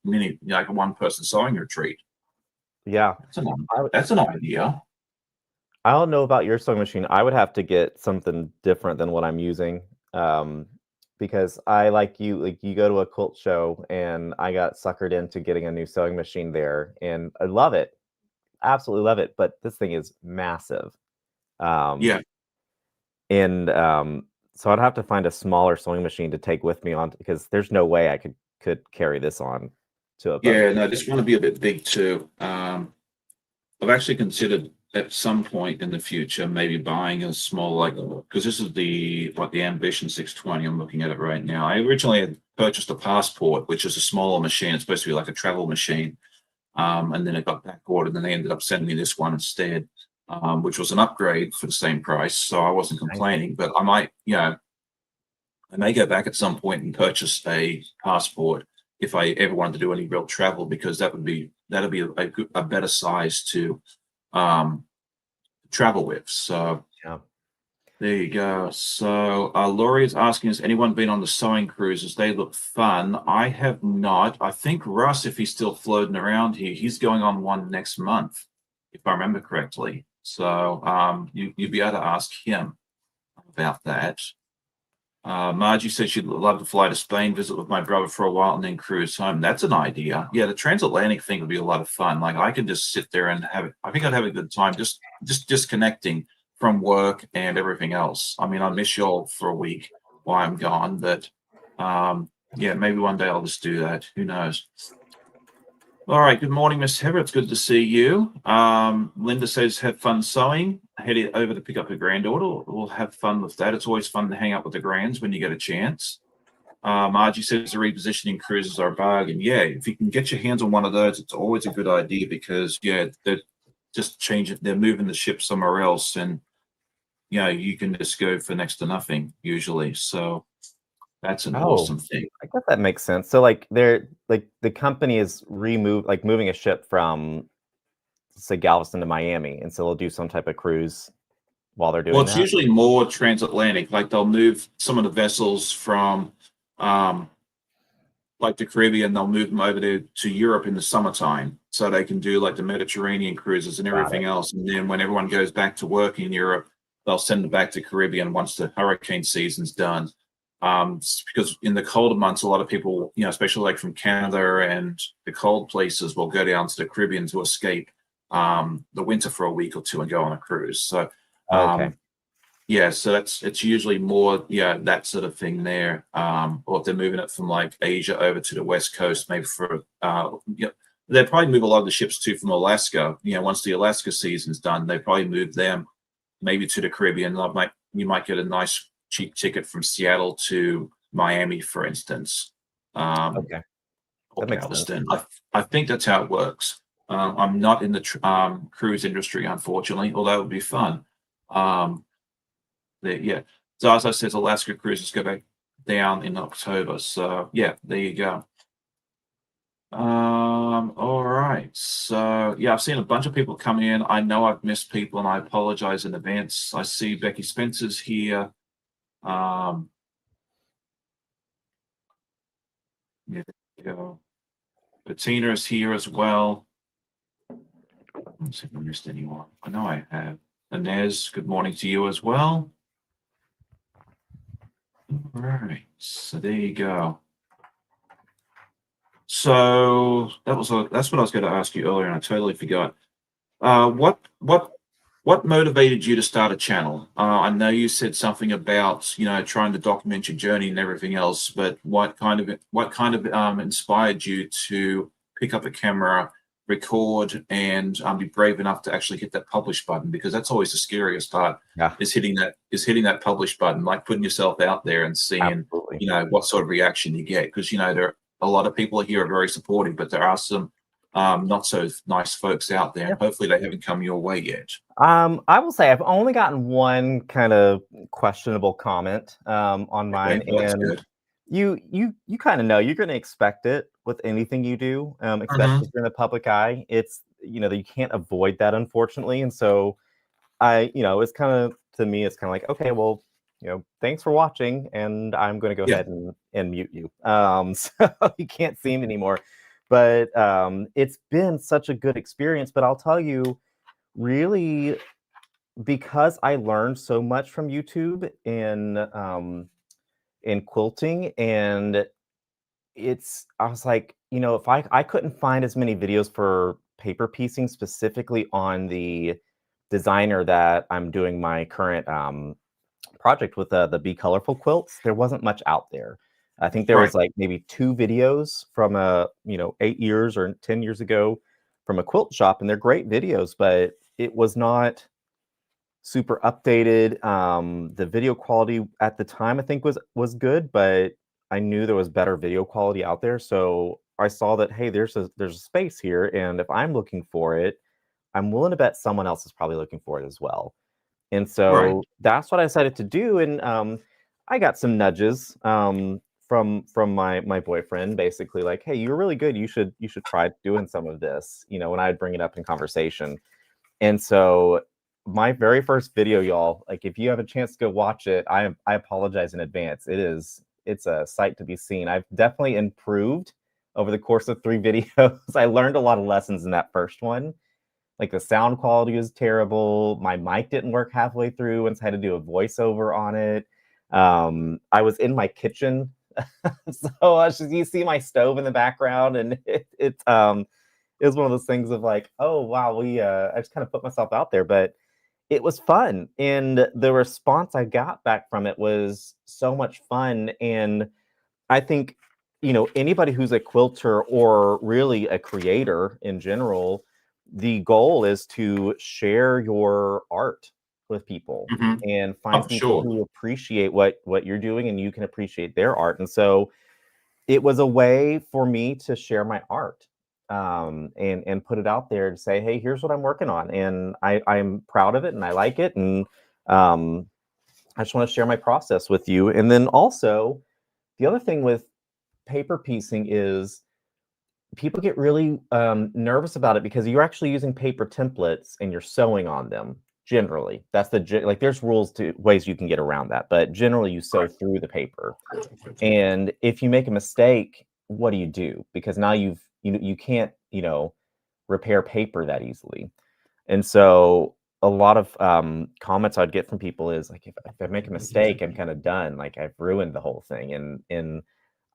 mini like a one person sewing retreat. Yeah. That's an idea. I don't know about your sewing machine. I would have to get something different than what I'm using. Um, because I like you go to a quilt show and I got suckered into getting a new sewing machine there and I love it. Absolutely love it. But this thing is massive. Um, Yeah. and so I'd have to find a smaller sewing machine to take with me on because there's no way I could carry this on to a boat. Yeah, no, this want to be a bit big too. I've actually considered at some point in the future maybe buying a small like because this is the Ambition 620. I'm looking at it right now. I originally had purchased a Passport, which is a smaller machine. It's supposed to be like a travel machine, and then it got back ordered, and they ended up sending me this one instead, which was an upgrade for the same price. So I wasn't complaining, but I might, I may go back at some point and purchase a Passport if I ever wanted to do any real travel because that'd be a better size to um, travel with. So Yeah. there you go. So Laurie is asking, has anyone been on the sewing cruises? They look fun. I have not. I think Russ, if he's still floating around here, he's going on one next month, if I remember correctly. So you'd be able to ask him about that. Margie said she'd love to fly to Spain, visit with my brother for a while, and then cruise home. That's an idea. Yeah, the transatlantic thing would be a lot of fun. Like I could just sit there and have it. I think I'd have a good time just disconnecting from work and everything else. I mean, I miss y'all for a week while I'm gone, but yeah, maybe one day I'll just do that. Who knows? All right. Good morning, Miss Heather. It's good to see you. Linda says, have fun sewing. Head over to pick up her granddaughter. We'll have fun with that. It's always fun to hang out with the grands when you get a chance. Margie says the repositioning cruises are a bargain. Yeah, if you can get your hands on one of those, it's always a good idea because, yeah, they're just changing, they're moving the ship somewhere else. And, you can just go for next to nothing usually. So that's an Oh, awesome thing. I guess that makes sense. So like the company is moving a ship from say Galveston to Miami, and so they'll do some type of cruise while they're Well, doing it's that. usually more transatlantic. Like they'll move some of the vessels from um, like the Caribbean, they'll move them over to Europe in the summertime so they can do like the Mediterranean cruises and Got it. everything else. And then when everyone goes back to work in Europe, they'll send them back to Caribbean once the hurricane season's done. Because in the colder months, a lot of people, especially like from Canada and the cold places, will go down to the Caribbean to escape the winter for a week or two and go on a cruise. So Okay. yeah, so it's usually more, that sort of thing there. Or if they're moving it from like Asia over to the West Coast, maybe for they'll probably move a lot of the ships too from Alaska. Once the Alaska season's done, they probably move them maybe to the Caribbean. You might get a nice cheap ticket from Seattle to Miami, for instance, Okay. or That makes sense. Galveston. I think that's how it works. I'm not in the cruise industry, unfortunately, although it would be fun. Um, yeah. Zaza says Alaska cruises go back down in October. So yeah, there you go. All right. So yeah, I've seen a bunch of people come in. I know I've missed people and I apologize in advance. I see Becky Spencer's here. Um, yeah, there you go. Bettina is here as well. Let's see if I missed anyone. I know I have. Inez, good morning to you as well. All right. So there you go. So that's what I was going to ask you earlier, and I totally forgot. What motivated you to start a channel? I know you said something about trying to document your journey and everything else, but what kind of inspired you to pick up a camera, record, and be brave enough to actually hit that publish button? Because that's always the scariest part Yeah, is hitting that publish button, like putting yourself out there and seeing absolutely. what sort of reaction you get. Because there are a lot of people here are very supportive, but there are some not so nice folks out there, Yeah. and hopefully they haven't come your way yet. I will say I've only gotten one kind of questionable comment on mine, Okay, well, that's and good. you kind of know you're going to expect it with anything you do, especially if you're in the public eye. It's that you can't avoid that, unfortunately. And so it's kind of, to me, it's kind of like, okay, well, thanks for watching, and I'm going to go Yeah. ahead and mute you. So you can't see me anymore. But it's been such a good experience. But I'll tell you, really, because I learned so much from YouTube in quilting, and I was like, if I couldn't find as many videos for paper piecing specifically on the designer that I'm doing my current project with, the Be Colorful quilts, there wasn't much out there. I think there Right. was like maybe 2 videos from 8 years or 10 years ago from a quilt shop, and they're great videos, but it was not super updated. The video quality at the time, I think, was good, but I knew there was better video quality out there. So I saw that, hey, there's a space here, and if I'm looking for it, I'm willing to bet someone else is probably looking for it as well. And Right. so that's what I decided to do. And I got some nudges from my boyfriend, basically like, hey, you're really good. You should try doing some of this. When I'd bring it up in conversation. And so my very first video, y'all, like if you have a chance to go watch it, I apologize in advance. It's a sight to be seen. I've definitely improved over the course of 3 videos. I learned a lot of lessons in that first one. Like the sound quality was terrible. My mic didn't work halfway through, and so I had to do a voiceover on it. I was in my kitchen, so you see my stove in the background, and it was one of those things of like, oh wow, I just kind of put myself out there, but it was fun, and the response I got back from it was so much fun. And I think anybody who's a quilter or really a creator in general, the goal is to share your art with people Hmm. and Oh, find for people sure. who appreciate what you're doing, and you can appreciate their art. And so it was a way for me to share my art, and put it out there to say, hey, here's what I'm working on, and I'm proud of it, and I like it, and um, I just want to share my process with you. And then also, the other thing with paper piecing is people get really nervous about it because you're actually using paper templates and you're sewing on them. Generally, that's like there's rules to ways you can get around that, but generally you sew Right. through the paper. And if you make a mistake, what do you do? Because now you can't, repair paper that easily. And so a lot of comments I'd get from people is like, if I make a mistake, I'm kind of done. Like I've ruined the whole thing. And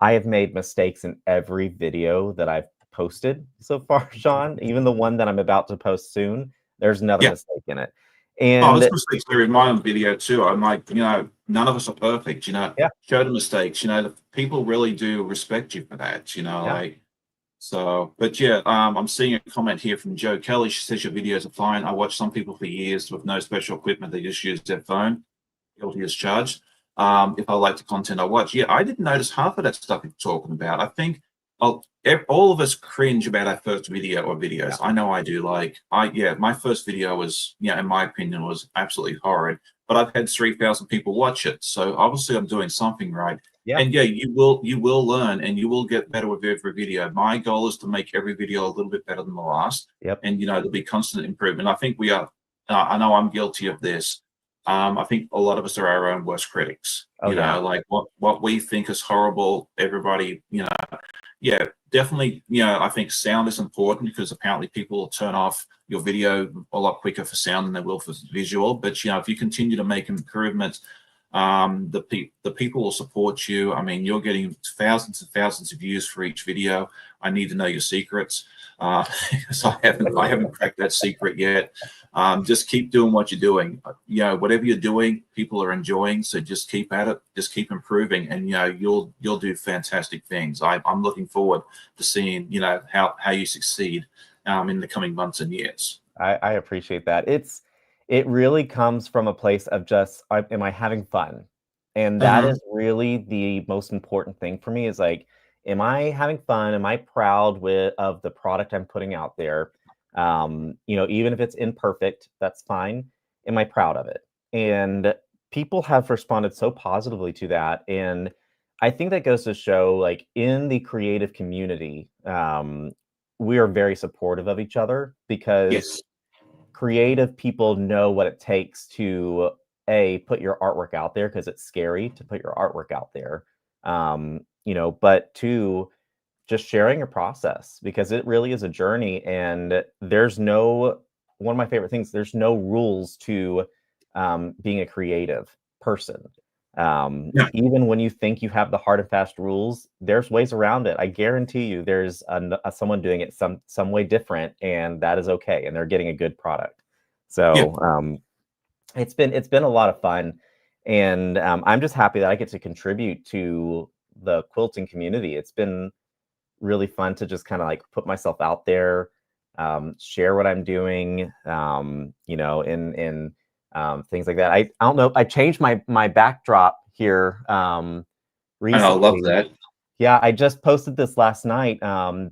I have made mistakes in every video that I've posted so far, Sean. Even the one that I'm about to post soon, there's another Yeah. mistake in it. Oh, And there's mistakes there in my own video too. I'm like, none of us are perfect, yeah, show the mistakes, the people really do respect you for that, yeah, like, so, but yeah, I'm seeing a comment here from Joe Kelly. She says your videos are fine. I watched some people for years with no special equipment. They just use their phone. Guilty as charged. If I like the content I watch, yeah, I didn't notice half of that stuff you're talking about. I think all of us cringe about our first video or videos. yeah, I know I do. Like, yeah, my first video was, in my opinion, was absolutely horrid. But I've had 3,000 people watch it, so obviously I'm doing something right. yeah, And yeah, you will learn and you will get better with every video. My goal is to make every video a little bit better than the last, yep, and there'll be constant improvement. I think we are. I know I'm guilty of this. I think a lot of us are our own worst critics. oh yeah, Like what we think is horrible, everybody, yeah, definitely. I think sound is important because apparently people will turn off your video a lot quicker for sound than they will for visual. But if you continue to make improvements, the people will support you. I mean, you're getting thousands and thousands of views for each video. I need to know your secrets, because I haven't cracked that secret yet. Just keep doing what you're doing. Whatever you're doing, people are enjoying. So just keep at it. Just keep improving, and you'll do fantastic things. I'm looking forward to seeing how you succeed in the coming months and years. I appreciate that. It really comes from a place of just, am I having fun? And that Hmm. is really the most important thing for me is like, am I having fun? Am I proud of the product I'm putting out there? Even if it's imperfect, that's fine. Am I proud of it? And people have responded so positively to that. And I think that goes to show, like, in the creative community, we are very supportive of each other because Yes. creative people know what it takes to A, put your artwork out there because it's scary to put your artwork out there. But two, just sharing a process because it really is a journey and there's no one of my favorite things, there's no rules to being a creative person. Yeah. Even when you think you have the hard and fast rules, there's ways around it. I guarantee you there's someone doing it some way different and that is okay and they're getting a good product. Yeah. So it's been a lot of fun and I'm just happy that I get to contribute to the quilting community. It's been really fun to just kind of like put myself out there, share what I'm doing, in things like that. I don't know. I changed my backdrop here And I love recently. that. Yeah, I just posted this last night.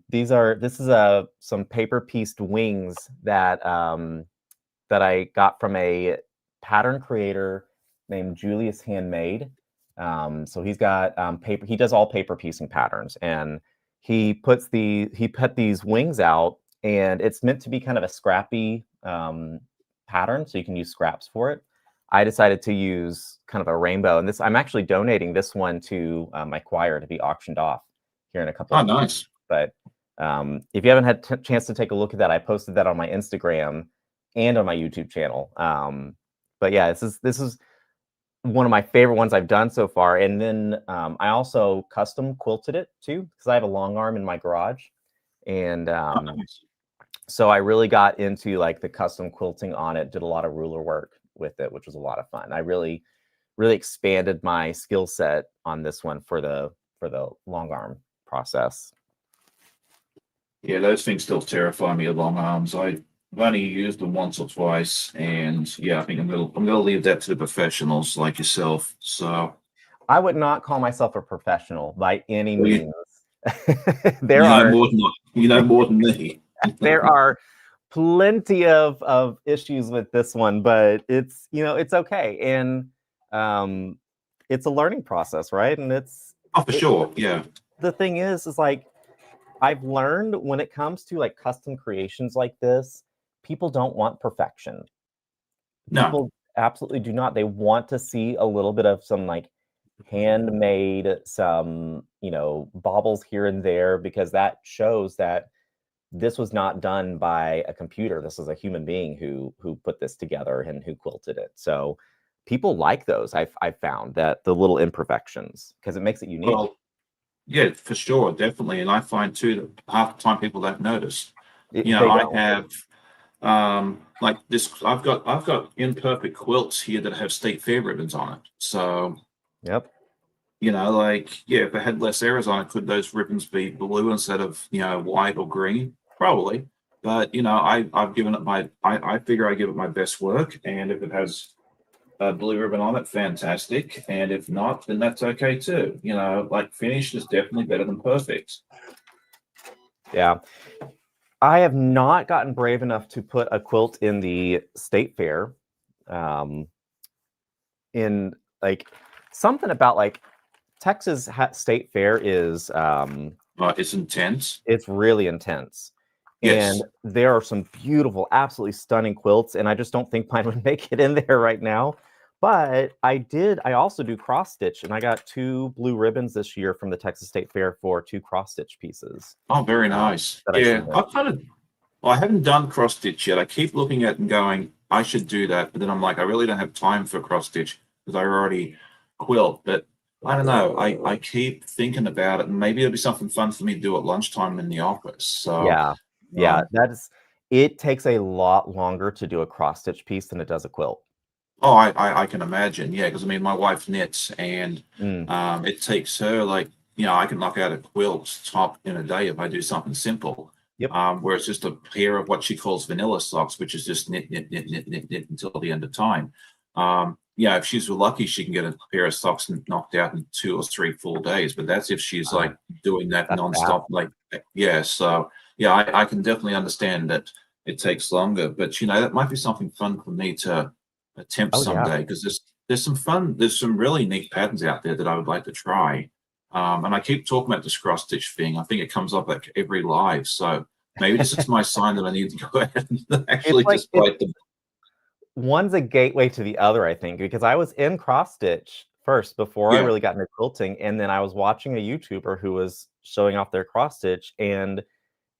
This is some paper pieced wings that I got from a pattern creator named Julius Handmade. So he's got paper. He does all paper piecing patterns, and he put these wings out, and it's meant to be kind of a scrappy pattern, so you can use scraps for it. I decided to use kind of a rainbow, and this I'm actually donating this one to my choir to be auctioned off here in a couple Oh, of weeks. nice. But if you haven't had a chance to take a look at that, I posted that on my Instagram and on my YouTube channel. But yeah, this is one of my favorite ones I've done so far. And then I also custom quilted it too because I have a long arm in my garage, and Oh, nice. so I really got into like the custom quilting on it. Did a lot of ruler work with it, which was a lot of fun. I really expanded my skill set on this one for the long arm process. Yeah, those things still terrify me, the long arms. I've only used them once or twice, and yeah, I think I'm gonna leave that to the professionals like yourself. So I would not call myself a professional by any well, means. there are you know more than me. there are plenty of issues with this one, but it's okay, and um, it's a learning process, right? And Oh, for sure. Yeah. the thing is like I've learned when it comes to like custom creations like this, people don't want perfection. No. People absolutely do not. They want to see a little bit of some like handmade, some baubles here and there because that shows that this was not done by a computer. This is a human being who put this together and who quilted it. So people like those. I've found that the little imperfections because it makes it unique. Well, yeah, for sure, definitely. And I find too that half the time people don't notice. You know, They I don't. have like this. I've got imperfect quilts here that have state fair ribbons on it. So Yep. like, yeah, if it had less errors on it, could those ribbons be blue instead of, white or green? Probably. But, I've given it I figure I give it my best work. And if it has a blue ribbon on it, fantastic. And if not, then that's okay too. Like finished is definitely better than perfect. Yeah. I have not gotten brave enough to put a quilt in the state fair. Um, in like something about like Texas state fair is It's intense. it's really intense. And Yes. there are some beautiful, absolutely stunning quilts, and I just don't think mine would make it in there right now. But I also do cross stitch, and I got 2 blue ribbons this year from the Texas State Fair for 2 cross stitch pieces Oh, very nice. that I Yeah. submitted. Well, I haven't done cross stitch yet. I keep looking at it and going, I should do that. But then I'm like, I really don't have time for cross stitch because I already quilt. But I don't know. I keep thinking about it, and maybe it'll be something fun for me to do at lunchtime in the office. So, Yeah. Yeah, um, it takes a lot longer to do a cross stitch piece than it does a quilt. oh, I can imagine. Yeah, because I mean, my wife knits, and Mm, it takes her like, I can knock out a quilt top in a day if I do something simple. yep. Where it's just a pair of what she calls vanilla socks, which is just knit, knit, knit, knit, knit, knit until the end of time. Yeah, if she's lucky, she can get a pair of socks knocked out in 2 or 3 full days. But that's if she's Wow, like doing that that's fast. nonstop. Like, yeah. So yeah, I can definitely understand that it takes longer. But that might be something fun for me to attempt Oh, yeah. someday because there's some really neat patterns out there that I would like to try. And I keep talking about this cross stitch thing. I think it comes up like every live. So maybe this is my sign that I need to go ahead and actually It's like just bite the. one's a gateway to the other, I think, because I was in cross stitch first before I Yeah. really got into quilting, and then I was watching a YouTuber who was showing off their cross stitch, and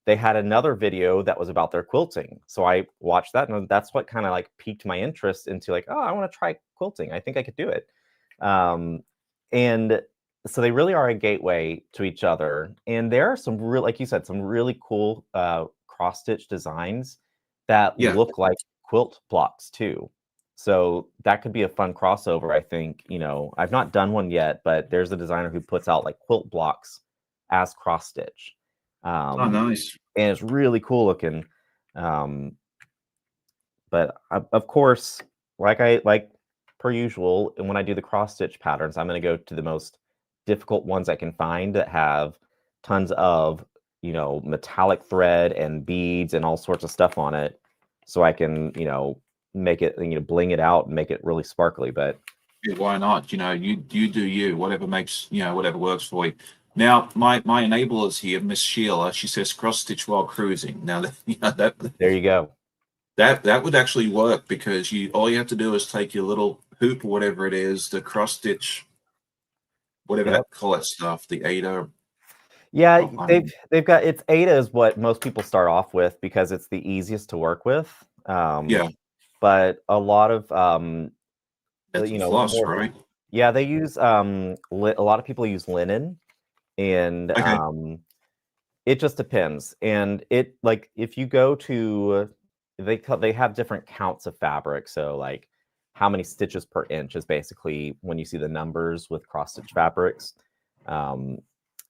they had another video that was about their quilting. So I watched that, and that's what kind of like piqued my interest into like, oh, I want to try quilting. I think I could do it. And so they really are a gateway to each other. And there are some real, like you said, some really cool cross stitch designs that Yeah. look like quilt blocks too. So that could be a fun crossover, I think. You know, I've not done one yet, but there's a designer who puts out like quilt blocks as cross stitch. Oh, nice. And it's really cool looking. Um, but of course, like per usual, and when I do the cross stitch patterns, I'm going to go to the most difficult ones I can find that have tons of, you know, metallic thread and beads and all sorts of stuff on it, so I can, you know, make it, you know, bling it out and make it really sparkly. But Yeah, why not? You know, you do you, whatever makes, you know, whatever works for you. Now, my enablers here, Miss Sheila, she says cross stitch while cruising. Now, you know, there you go. that would actually work, because you all you have to do is take your little hoop or whatever it is, the cross stitch, whatever Yep. that call that stuff, the Ada. Yeah, Oh, I mean, they've got, it's Ada is what most people start off with because it's the easiest to work with. yeah, But a lot of that's a you know, floss, more, right? yeah, they use a lot of people use linen, and Okay, it just depends. And it, like, if you go to, they have different counts of fabric. So like how many stitches per inch is basically when you see the numbers with cross stitch fabrics.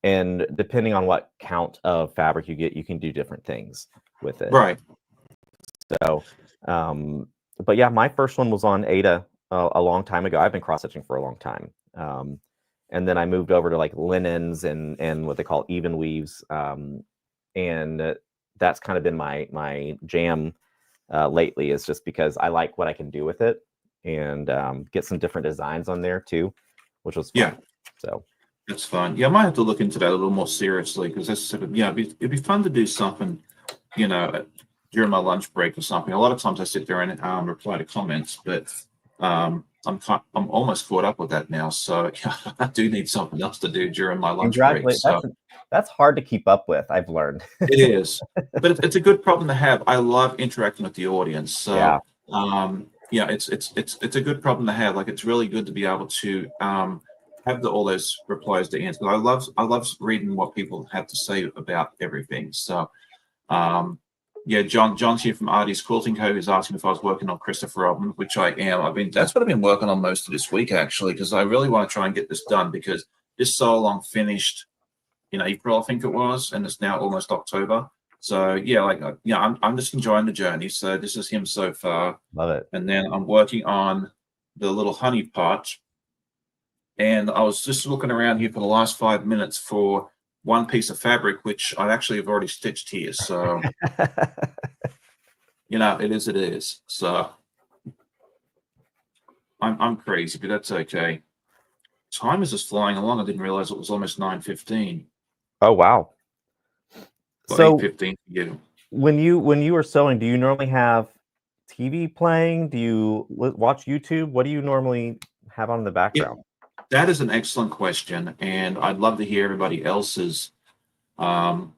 And depending on what count of fabric you get, you can do different things with it. right. So, but yeah, my first one was on Ada a long time ago. I've been cross stitching for a long time. And then I moved over to like linens and what they call even weaves. And that's kind of been my jam lately, is just because I like what I can do with it, and get some different designs on there too, which was fun. Yeah, So that's fun. Yeah, I might have to look into that a little more seriously, because that's sort of, yeah, it'd be fun to do something, you know, during my lunch break or something. A lot of times I sit there and reply to comments, but I'm almost caught up with that now. So yeah, I do need something else to do during my lunch break. congratulate. So That's hard to keep up with, I've learned. it is, but it's a good problem to have. I love interacting with the audience. Yeah. So yeah, it's a good problem to have. Like, it's really good to be able to have all those replies to answer. I love reading what people have to say about everything. So um, yeah, John's here from Artie's Quilting Co. Who's asking if I was working on Christopher Robin, which I am. That's what I've been working on most of this week, actually, because I really want to try and get this done, because this so long finished in April, I think it was, and it's now almost October. So yeah, like yeah, I'm just enjoying the journey. So this is him so far, Love it. and then I'm working on the little honey pot. And I was just looking around here for the last 5 minutes for one piece of fabric, which I actually have already stitched here. So you know, it is, it is. So I'm crazy, but that's okay. Time is just flying along. I didn't realize it was almost 9:15 Oh wow. or So 8:15 for you. when you are sewing, do you normally have TV playing? Do you watch YouTube? What do you normally have on in the Yeah, background? that is an excellent question, and I'd love to hear everybody else's um,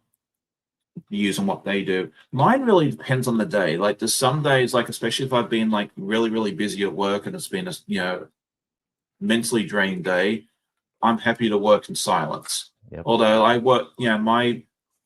views on what they do. Mine really depends on the day. Like, there's some days, like especially if I've been like really busy at work and it's been a, you know, mentally draining day, I'm happy to work in silence. Yep. Although I work, you know,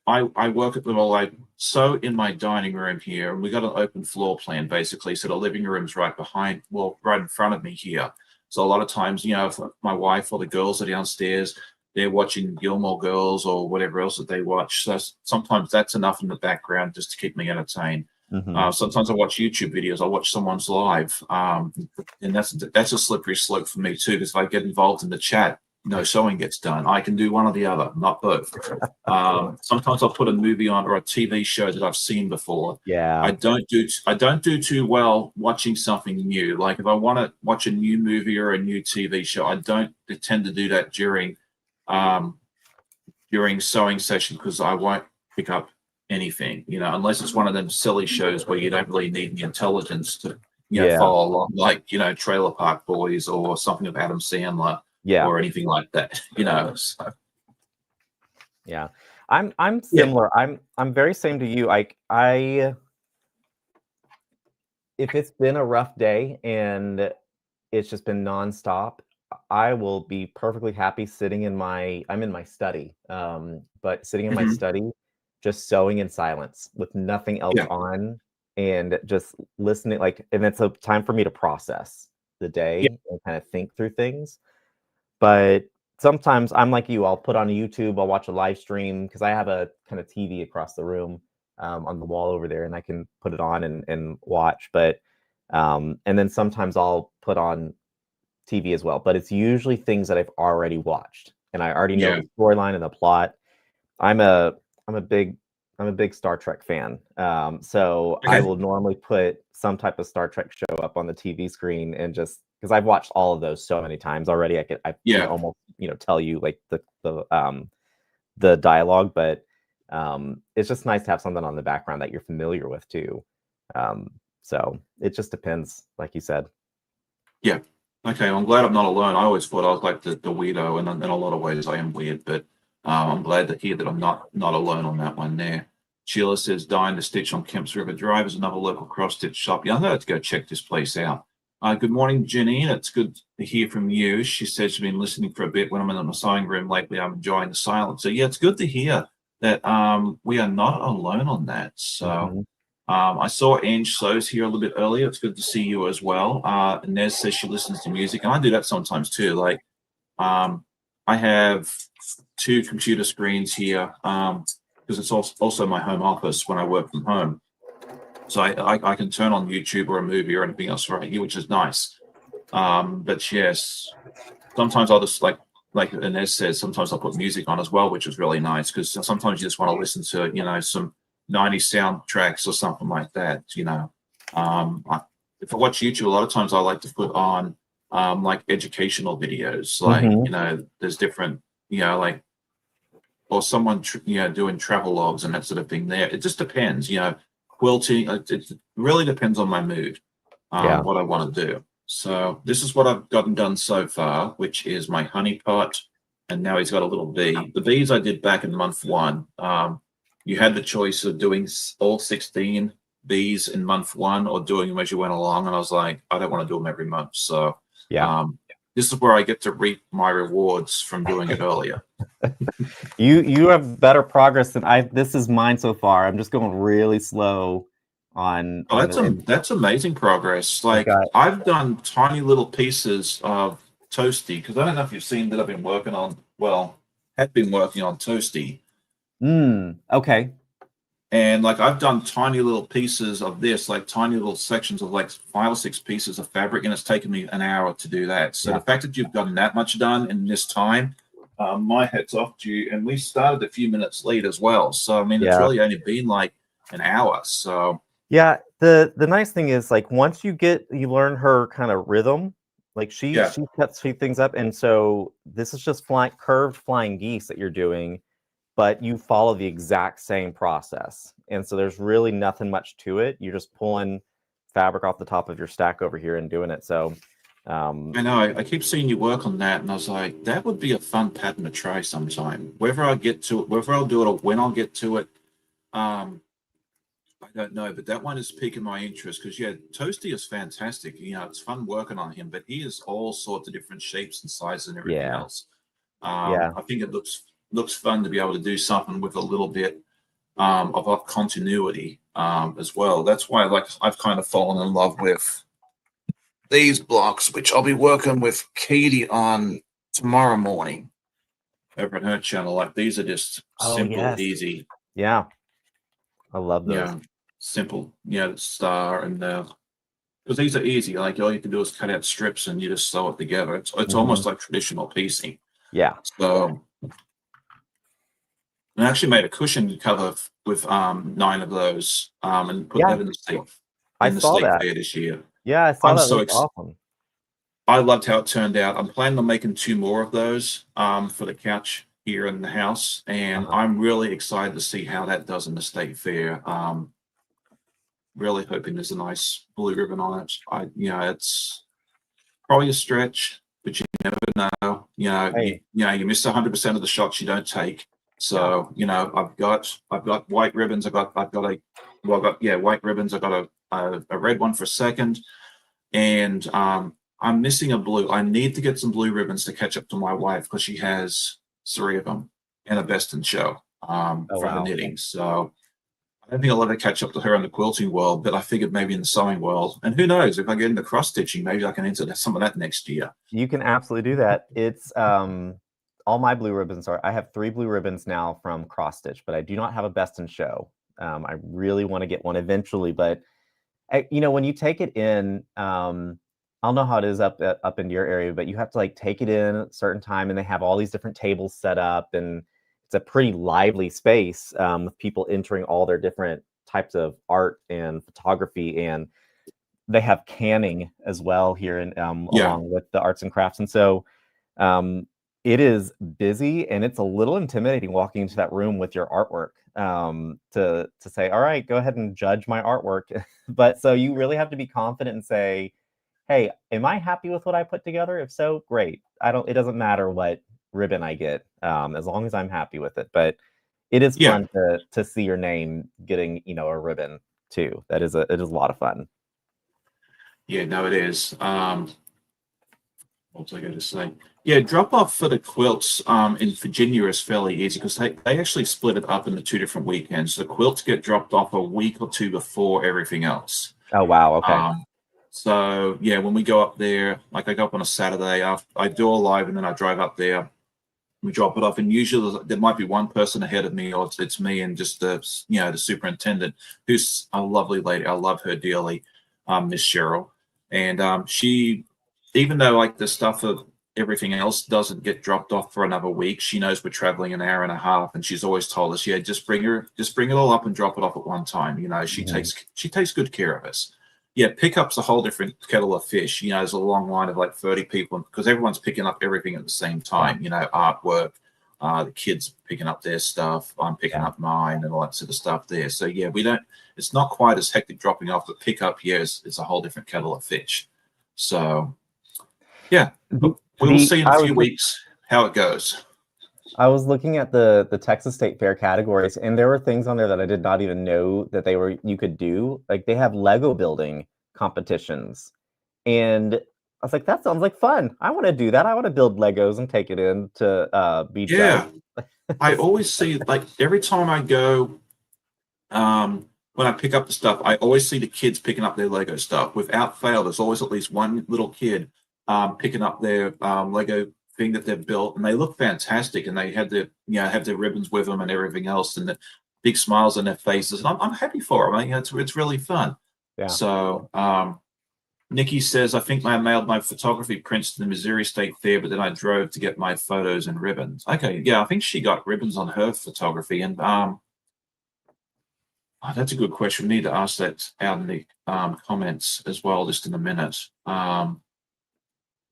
I work at the, well, I sew in my dining room here, and we got an open floor plan basically. So the living room's right behind, well, right in front of me here. So a lot of times, you know, if my wife or the girls are downstairs, they're watching Gilmore Girls or whatever else that they watch. So sometimes that's enough in the background just to keep me entertained. Mm-hmm. Sometimes I watch YouTube videos. I watch someone's live, and that's a slippery slope for me too. Because if I get involved in the chat, no sewing gets done. I can do one or the other, not both. Sometimes I'll put a movie on or a TV show that I've seen before. Yeah. I don't do too well watching something new. Like if I want to watch a new movie or a new TV show, I don't tend to do that during during sewing session because I won't pick up anything, unless it's one of them silly shows where you don't really need the intelligence to, Yeah. follow along, like, Trailer Park Boys or something of Adam Sandler Yeah. or anything like that, So, Yeah. I'm yeah. similar. I'm very same to you. I if it's been a rough day and it's just been nonstop, I will be perfectly happy sitting in I'm in my study. But sitting in my Mhm. study, just sewing in silence with nothing else Yeah. on and just listening, and it's a time for me to process the Yeah. day and kind of think through things. But sometimes I'm like you, I'll put on a YouTube, I'll watch a live stream because I have a kind of TV across the room on the wall over there, and I can put it on and watch. But and then sometimes I'll put on TV as well, but it's usually things that I've already watched and I already know Yeah. the storyline and the plot. I'm a I'm a big I'm a big Star Trek fan. So I Okay. will normally put some type of Star Trek show up on the TV screen and just because I've watched all of those so many times already, I could Yeah. almost tell you like the dialogue, but it's just nice to have something on the background that you're familiar with too. Um, so it just depends, like you said. Yeah. Okay. I'm glad I'm not alone. I always thought I was like the weirdo, and in a lot of ways I am weird, but I'm glad to hear that I'm not alone on that one there. Sheila says, dying to stitch on Kemps River Drive is another local cross stitch shop. Yeah, I'm going to go check this place out. Good morning, Janine. It's good to hear from you. She says she's been listening for a bit when I'm in the sewing room lately. I'm enjoying the silence. So yeah, it's good to hear that we are not alone on that. So Mhm. I saw Ange So's here a little bit earlier. It's good to see you as well. Nez says she listens to music, and I do that sometimes too. Like, I have two computer screens here because it's also my home office when I work from home. So I can turn on YouTube or a movie or anything else right here, which is nice. But yes, sometimes I'll just like Inez says, sometimes I'll put music on as well, which is really nice because sometimes you just want to listen to, some 90s soundtracks or something like that, if I watch YouTube, a lot of times I like to put on like educational videos, like, Mhm. there's different, like, or someone, doing travel logs and that sort of thing there. It just depends, quilting. It really depends on my mood, Yeah. what I want to do. So this is what I've gotten done so far, which is my honey pot, and now he's got a little bee. The bees I did back in month one. You had the choice of doing all 16 bees in month one or doing them as you went along, and I was like, I don't want to do them every month. So Yeah. this is where I get to reap my rewards from doing it earlier. You have better progress than I. This is mine so far. I'm just going really slow Oh, on it. And that's amazing progress. I've Like, got I've done tiny little pieces of Toasty because I don't know if you've seen that I've been working on. Well, had been working on Toasty, okay. and like I've done tiny little pieces of this, like tiny little sections of like 5 or 6 pieces of fabric, and it's taken me an hour to do that. So Yeah. the fact that you've gotten that much done in this time, my hat's off to you. And we started a few minutes late as well, so I mean it's Yeah. really only been like an hour. So Yeah. The nice thing is like once you learn her kind of rhythm, like she yeah, she cuts things up, and so this is just curved flying geese that you're doing, but you follow the exact same process. And so there's really nothing much to it. You're just pulling fabric off the top of your stack over here and doing it. So I know. I keep seeing you work on that, and I was like, that would be a fun pattern to try sometime. Whether I get to it, whether I'll do it or when I'll get to it, um, I don't know. But that one is piquing my interest because yeah, Toasty is fantastic. It's fun working on him, but he is all sorts of different shapes and sizes and everything yeah. else. Yeah. I think it looks fun to be able to do something with a little bit of continuity as well. That's why like I've kind of fallen in love with these blocks, which I'll be working with Katie on tomorrow morning over at her channel. Like these are just Oh simple, yes. easy, Yeah. I love you those. know, simple, star and because these are easy. Like all you can do is cut out strips and you just sew it together. It's Mhm. almost like traditional piecing. Yeah. So I actually made a cushion cover with 9 of those and put Yeah. that I in the saw state that. fair this year. Yeah, I saw I'm that. so Looks ex- awesome. I loved how it turned out. I'm planning on making 2 more of those for the couch here in the house, and Uh-huh. I'm really excited to see how that does in the state fair. Really hoping there's a nice blue ribbon on it. It's probably a stretch, but you never know. Hey, You miss 100% of the shots you don't take. yeah. So I've got white ribbons. White ribbons. I've got a red one for second, and I'm missing a blue. I need to get some blue ribbons to catch up to my wife because she has 3 of them and a best in show Oh, for her wow. knitting. So I don't think I'll ever catch up to her in the quilting world, but I figured maybe in the sewing world. And who knows, if I get into cross stitching, maybe I can enter some of that next year. You can absolutely do that. It's all my blue ribbons are. I have 3 blue ribbons now from cross stitch, but I do not have a best in show. I really want to get one eventually, but when you take it in, I don't know how it is up in your area, but you have to like take it in at a certain time, and they have all these different tables set up, and it's a pretty lively space with people entering all their different types of art and photography, and they have canning as well here, and Yeah, along with the arts and crafts, and so um, it is busy, and it's a little intimidating walking into that room with your artwork to say, all right, go ahead and judge my artwork. But so you really have to be confident and say, hey, am I happy with what I put together? If so, great. It doesn't matter what ribbon I get, as long as I'm happy with it. But it is yeah, fun to see your name getting, a ribbon too. It is a lot of fun. yeah. No, it is. What was I going to say? Yeah, drop off for the quilts in Virginia is fairly easy because they actually split it up into 2 different weekends. The quilts get dropped off a week or 2 before everything else. Oh, wow. Okay. So yeah, when we go up there, like I go up on a Saturday, I do a live and then I drive up there. We drop it off, and usually there might be one person ahead of me, or it's me and just the superintendent, who's a lovely lady. I love her dearly, Miss Cheryl, and she, even though like the stuff of everything else doesn't get dropped off for another week, she knows we're traveling an hour and a half, and she's always told us, yeah, just bring it all up and drop it off at one time. Mhm. She takes good care of us. Yeah, pickup's a whole different kettle of fish. There's a long line of like 30 people because everyone's picking up everything at the same Yeah. time. Artwork, the kids picking up their stuff, I'm picking Yeah. up mine, and all that sort of stuff there. So yeah, we don't. It's not quite as hectic dropping off, but pickup, yes, it's a whole different kettle of fish. So yeah, but we will see in a few weeks how it goes. I was looking at the Texas State Fair categories, and there were things on there that I did not even know that you could do. Like they have Lego building competitions, and I was like, that sounds like fun. I want to do that. I want to build Legos and take it in to be judged. Yeah, I always see like every time I go, when I pick up the stuff, I always see the kids picking up their Lego stuff. Without fail, there's always at least one little kid picking up their Lego thing that they've built, and they look fantastic. And they have their ribbons with them and everything else, and the big smiles on their faces. And I'm happy for them. It's really fun. Yeah. So Nikki says, I think I mailed my photography prints to the Missouri State Fair, but then I drove to get my photos and ribbons. Okay, yeah, I think she got ribbons on her photography, and that's a good question. We need to ask that out in the comments as well, just in a minute.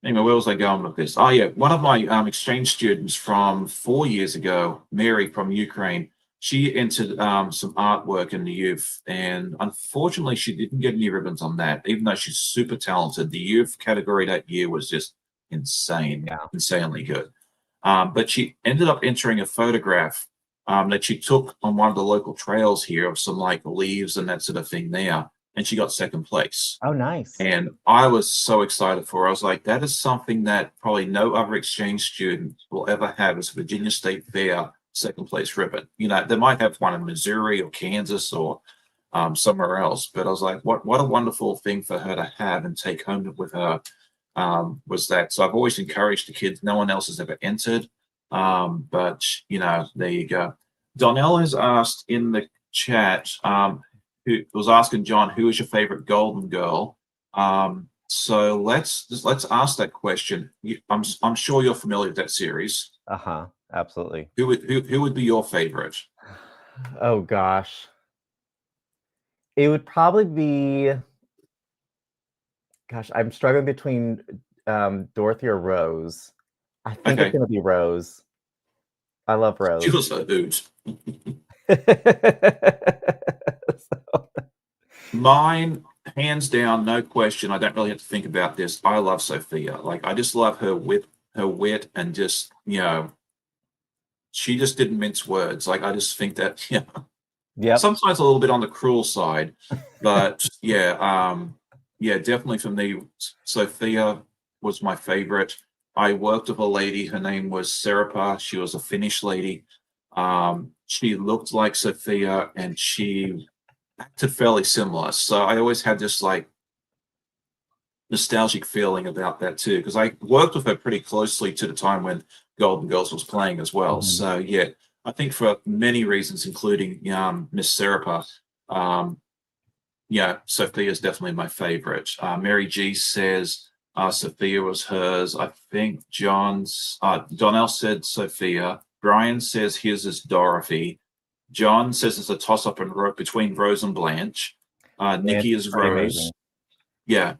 Anyway, where was I going with this? Oh, yeah. One of my exchange students from 4 years ago, Mary from Ukraine, she entered some artwork in the youth. And unfortunately, she didn't get any ribbons on that, even though she's super talented. The youth category that year was just insane, Yeah. insanely good. But she ended up entering a photograph that she took on one of the local trails here of some like leaves and that sort of thing there. And she got second place. Oh, nice. And I was so excited for her. I was like, that is something that probably no other exchange student will ever have as Virginia State Fair second place ribbon. They might have one in Missouri or Kansas or somewhere else. But I was like, what a wonderful thing for her to have and take home with her was that. So I've always encouraged the kids. No one else has ever entered. But there you go. Donnell has asked in the chat, who was asking John, who is your favorite Golden Girl? So let's ask that question. I'm sure you're familiar with that series. Uh-huh. Absolutely. Who would be your favorite? Oh gosh. It would probably be, gosh, I'm struggling between Dorothy or Rose. I think it's Okay. gonna be Rose. I love She Rose. was a hoot. So, Mine, hands down, no question. I don't really have to think about this. I love Sophia. Like, I just love her wit, and just, she just didn't mince words. Like, I just think that, yep. sometimes a little bit on the cruel side, but yeah, definitely for me, Sophia was my favorite. I worked with a lady. Her name was Serapa. She was a Finnish lady. She looked like Sophia, and she acted fairly similar. So I always had this like nostalgic feeling about that too, because I worked with her pretty closely to the time when Golden Girls was playing as well. Mhm. So yeah, I think for many reasons, including Miss Serapa, um, yeah, Sophia is definitely my favorite. Mary G says Sophia was hers. I think Donnell said Sophia. Brian says his is Dorothy. John says it's a toss up between Rose and Blanche. It's Nikki is pretty amazing. Rose. Yeah.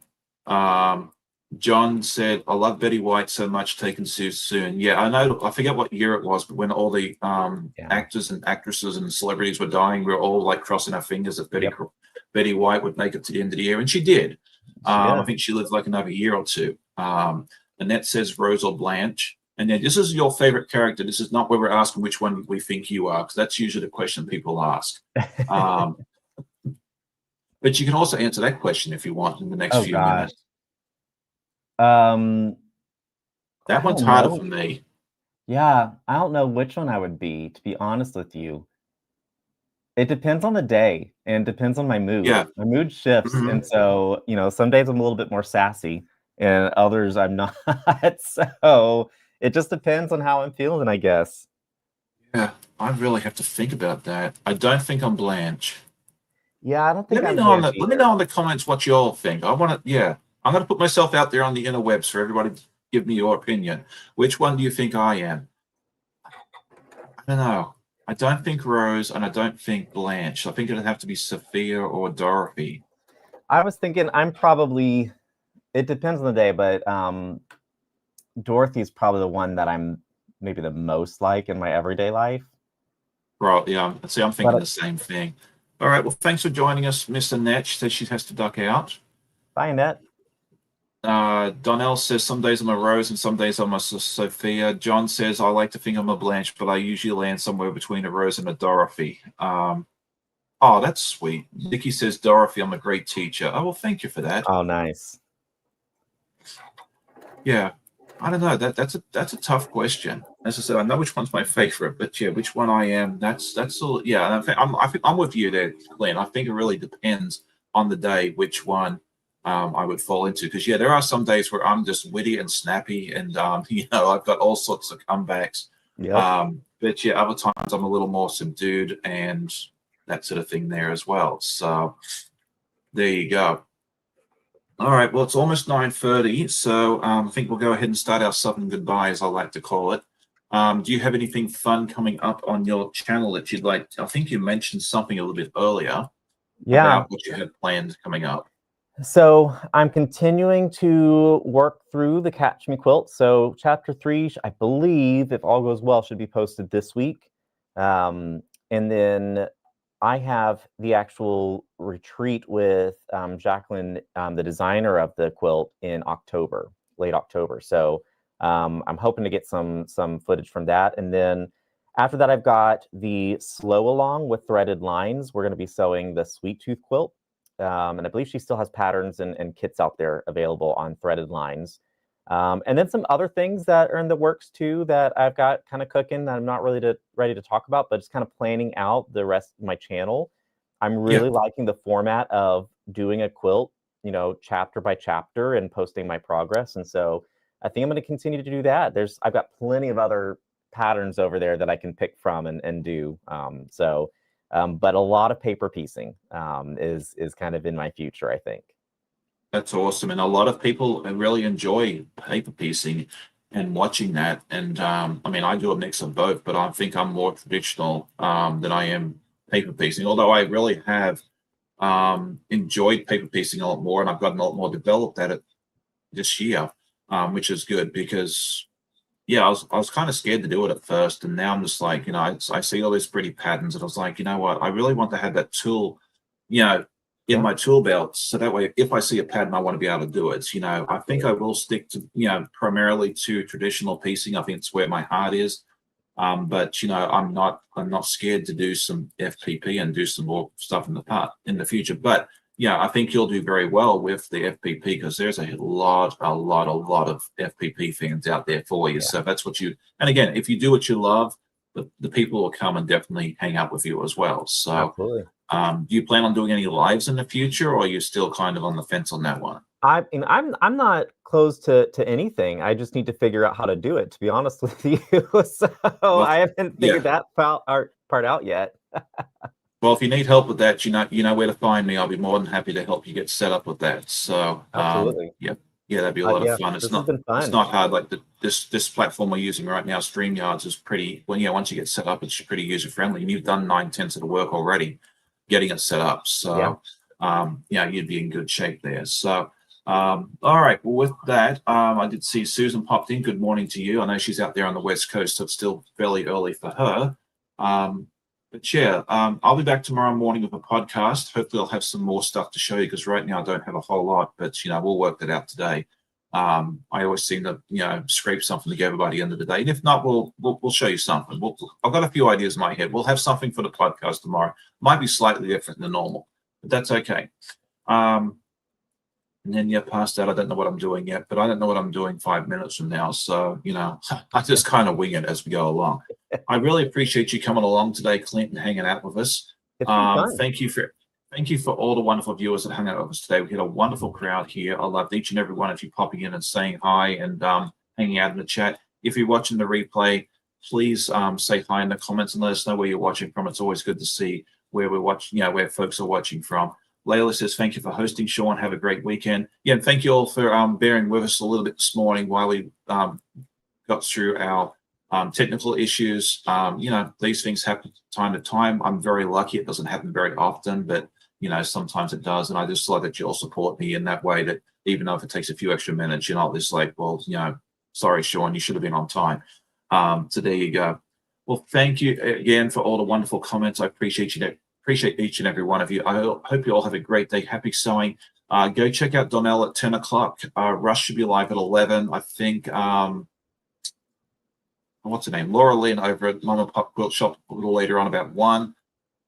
Um, John said, I love Betty White so much, taken too soon. Yeah, I know. I forget what year it was, but when all the Yeah. actors and actresses and celebrities were dying, we were all like crossing our fingers that Yep. Betty White would make it to the end of the year. And she did. She I did. think she lived like another year or two. Annette says Rose or Blanche. And then this is your favorite character. This is not where we're asking which one we think you are, because that's usually the question people ask. Um, but you can also answer that question if you want in the next Oh few gosh. minutes. Um, That I one's don't harder know. for me. Yeah, I don't know which one I would be, to be honest with you. It depends on the day and depends on my mood. Yeah. My mood shifts, and Mhm. so, some days I'm a little bit more sassy and others I'm not. So, it just depends on how I'm feeling, I guess. Yeah. I really have to think about that. I don't think I'm Blanche. Yeah, I don't think Let me I'm know Blanche let me either. know in the comments what you all think. I want to, yeah. I'm going to put myself out there on the interwebs for everybody to give me your opinion. Which one do you think I am? I don't know. I don't think Rose, and I don't think Blanche. I think it'd have to be Sophia or Dorothy. I was thinking I'm probably it depends on the day, but, Dorothy's probably the one that I'm maybe the most like in my everyday life. Right, yeah. See, I'm thinking But the same thing. All right. Well, thanks for joining us, Mr. Net. She says she has to duck out. bye, Annette. Donnell says some days I'm a Rose and some days I'm a Sophia. John says I like to think I'm a Blanche, but I usually land somewhere between a Rose and a Dorothy. Oh, that's sweet. Nikki says Dorothy, I'm a great teacher. Oh, well, thank you for that. Oh, nice. Yeah, I don't know. That's a tough question. As I said, I know which one's my favorite, but yeah, which one I am. That's all. Yeah, and I think I'm with you there, Glenn. I think it really depends on the day which one I would fall into. Because yeah, there are some days where I'm just witty and snappy, and I've got all sorts of comebacks. Yep. But yeah, other times I'm a little more subdued and that sort of thing there as well. So there you go. All right, well, it's almost 9:30, so I think we'll go ahead and start our Southern Goodbye, as I like to call it. Do you have anything fun coming up on your channel that you'd like? I think you mentioned something a little bit earlier Yeah. about what you had planned coming up. So I'm continuing to work through the Catch Me quilt. So chapter 3, I believe, if all goes well, should be posted this week. And then I have the actual retreat with Jacqueline, the designer of the quilt, in October, late October. So I'm hoping to get some footage from that. And then after that, I've got the Slow Along with threaded lines. We're going to be sewing the Sweet Tooth quilt. And I believe she still has patterns and kits out there available on threaded lines. And then some other things that are in the works too that I've got kind of cooking that I'm not really ready to talk about, but just kind of planning out the rest of my channel. I'm Yeah, really liking the format of doing a quilt, chapter by chapter and posting my progress. And so I think I'm going to continue to do that. I've got plenty of other patterns over there that I can pick from and do. But a lot of paper piecing is kind of in my future, I think. that's awesome, and a lot of people really enjoy paper piecing and watching that. And I mean, I do a mix of both, but I think I'm more traditional than I am paper piecing. Although I really have enjoyed paper piecing a lot more, and I've gotten a lot more developed at it this year. which is good because yeah, I was kind of scared to do it at first, and now I'm just like, I see all these pretty patterns, and I was like, you know what, I really want to have that tool, you know, in Yeah, my tool belt, so that way, if I see a pattern, I want to be able to do it. I think I absolutely. will stick to, primarily to traditional piecing. I think it's where my heart is. But I'm not scared to do some FPP and do some more stuff in the future. But yeah, I think you'll do very well with the FPP because there's a lot of FPP fans out there for you. Yeah, So that's what you, and again, if you do what you love, the people will come and definitely hang out with you as well. So absolutely. do you plan on doing any lives in the future, or are you still kind of on the fence on that one? I'm not close to anything. I just need to figure out how to do it, to be honest with you. So Well, I haven't figured yeah. that part out yet. Well, if you need help with that, you know where to find me. I'll be more than happy to help you get set up with that. So, Absolutely. yeah, yeah, that'd be a lot of Yeah, fun. this has been It's fun. not hard. Like this platform we're using right now, StreamYards, is pretty. Well, yeah, once you get set up, it's pretty user friendly, and you've done 9/10 of the work already, getting it set up. Yeah. So, yeah, you'd be in good shape there. So, all right. Well, with that, I did see Susan popped in. Good morning to you. I know she's out there on the West Coast, so it's still fairly early for her. But yeah, I'll be back tomorrow morning with a podcast. Hopefully, I'll have some more stuff to show you because right now I don't have a whole lot, but we'll work that out today. I always seem to scrape something together by the end of the day, and if not, we'll show you something. I've got a few ideas in my head. We'll have something for the podcast tomorrow. Might be slightly different than normal, but that's okay. And then, yeah, past that, I don't know what I'm doing yet, but I don't know what I'm doing 5 minutes from now. So, I just kind of wing it as we go along. I really appreciate you coming along today, Clint, and hanging out with us. It's been fun. Thank you for all the wonderful viewers that hung out with us today. We had a wonderful crowd here. I loved each and every one of you popping in and saying hi and hanging out in the chat. If you're watching the replay, please say hi in the comments and let us know where you're watching from. It's always good to see where we're watching, where folks are watching from. Layla says, thank you for hosting, Sean. Have a great weekend. Yeah, and thank you all for bearing with us a little bit this morning while we got through our technical issues. These things happen time to time. I'm very lucky. It doesn't happen very often, but, sometimes it does. And I just like that you all support me in that way, that even though if it takes a few extra minutes, you're not just like, well, sorry, Sean, you should have been on time. So there you go. Well, thank you again for all the wonderful comments. I appreciate you. Appreciate each and every one of you. I hope you all have a great day. Happy sewing. Go check out Donnell at 10 o'clock. Rush should be live at 11. I think, what's her name? Laura Lynn over at Mama Pop Quilt Shop a little later on about 1.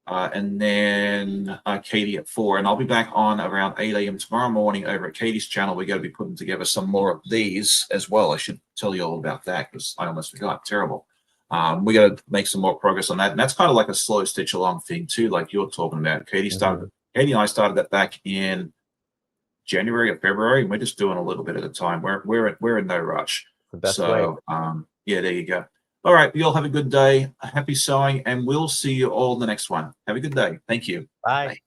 And then Katie at 4. And I'll be back on around 8 a.m. tomorrow morning over at Katie's channel. We're going to be putting together some more of these as well. I should tell you all about that because I almost forgot. Terrible. We got to make some more progress on that, and that's kind of like a slow stitch along thing too, like you're talking about. Katie and I started that back in January or February, and we're just doing a little bit at a time. We're in no rush. The best way. So yeah, there you go. All right, you all have a good day. Happy sewing, and we'll see you all in the next one. Have a good day. Thank you. Bye. Bye.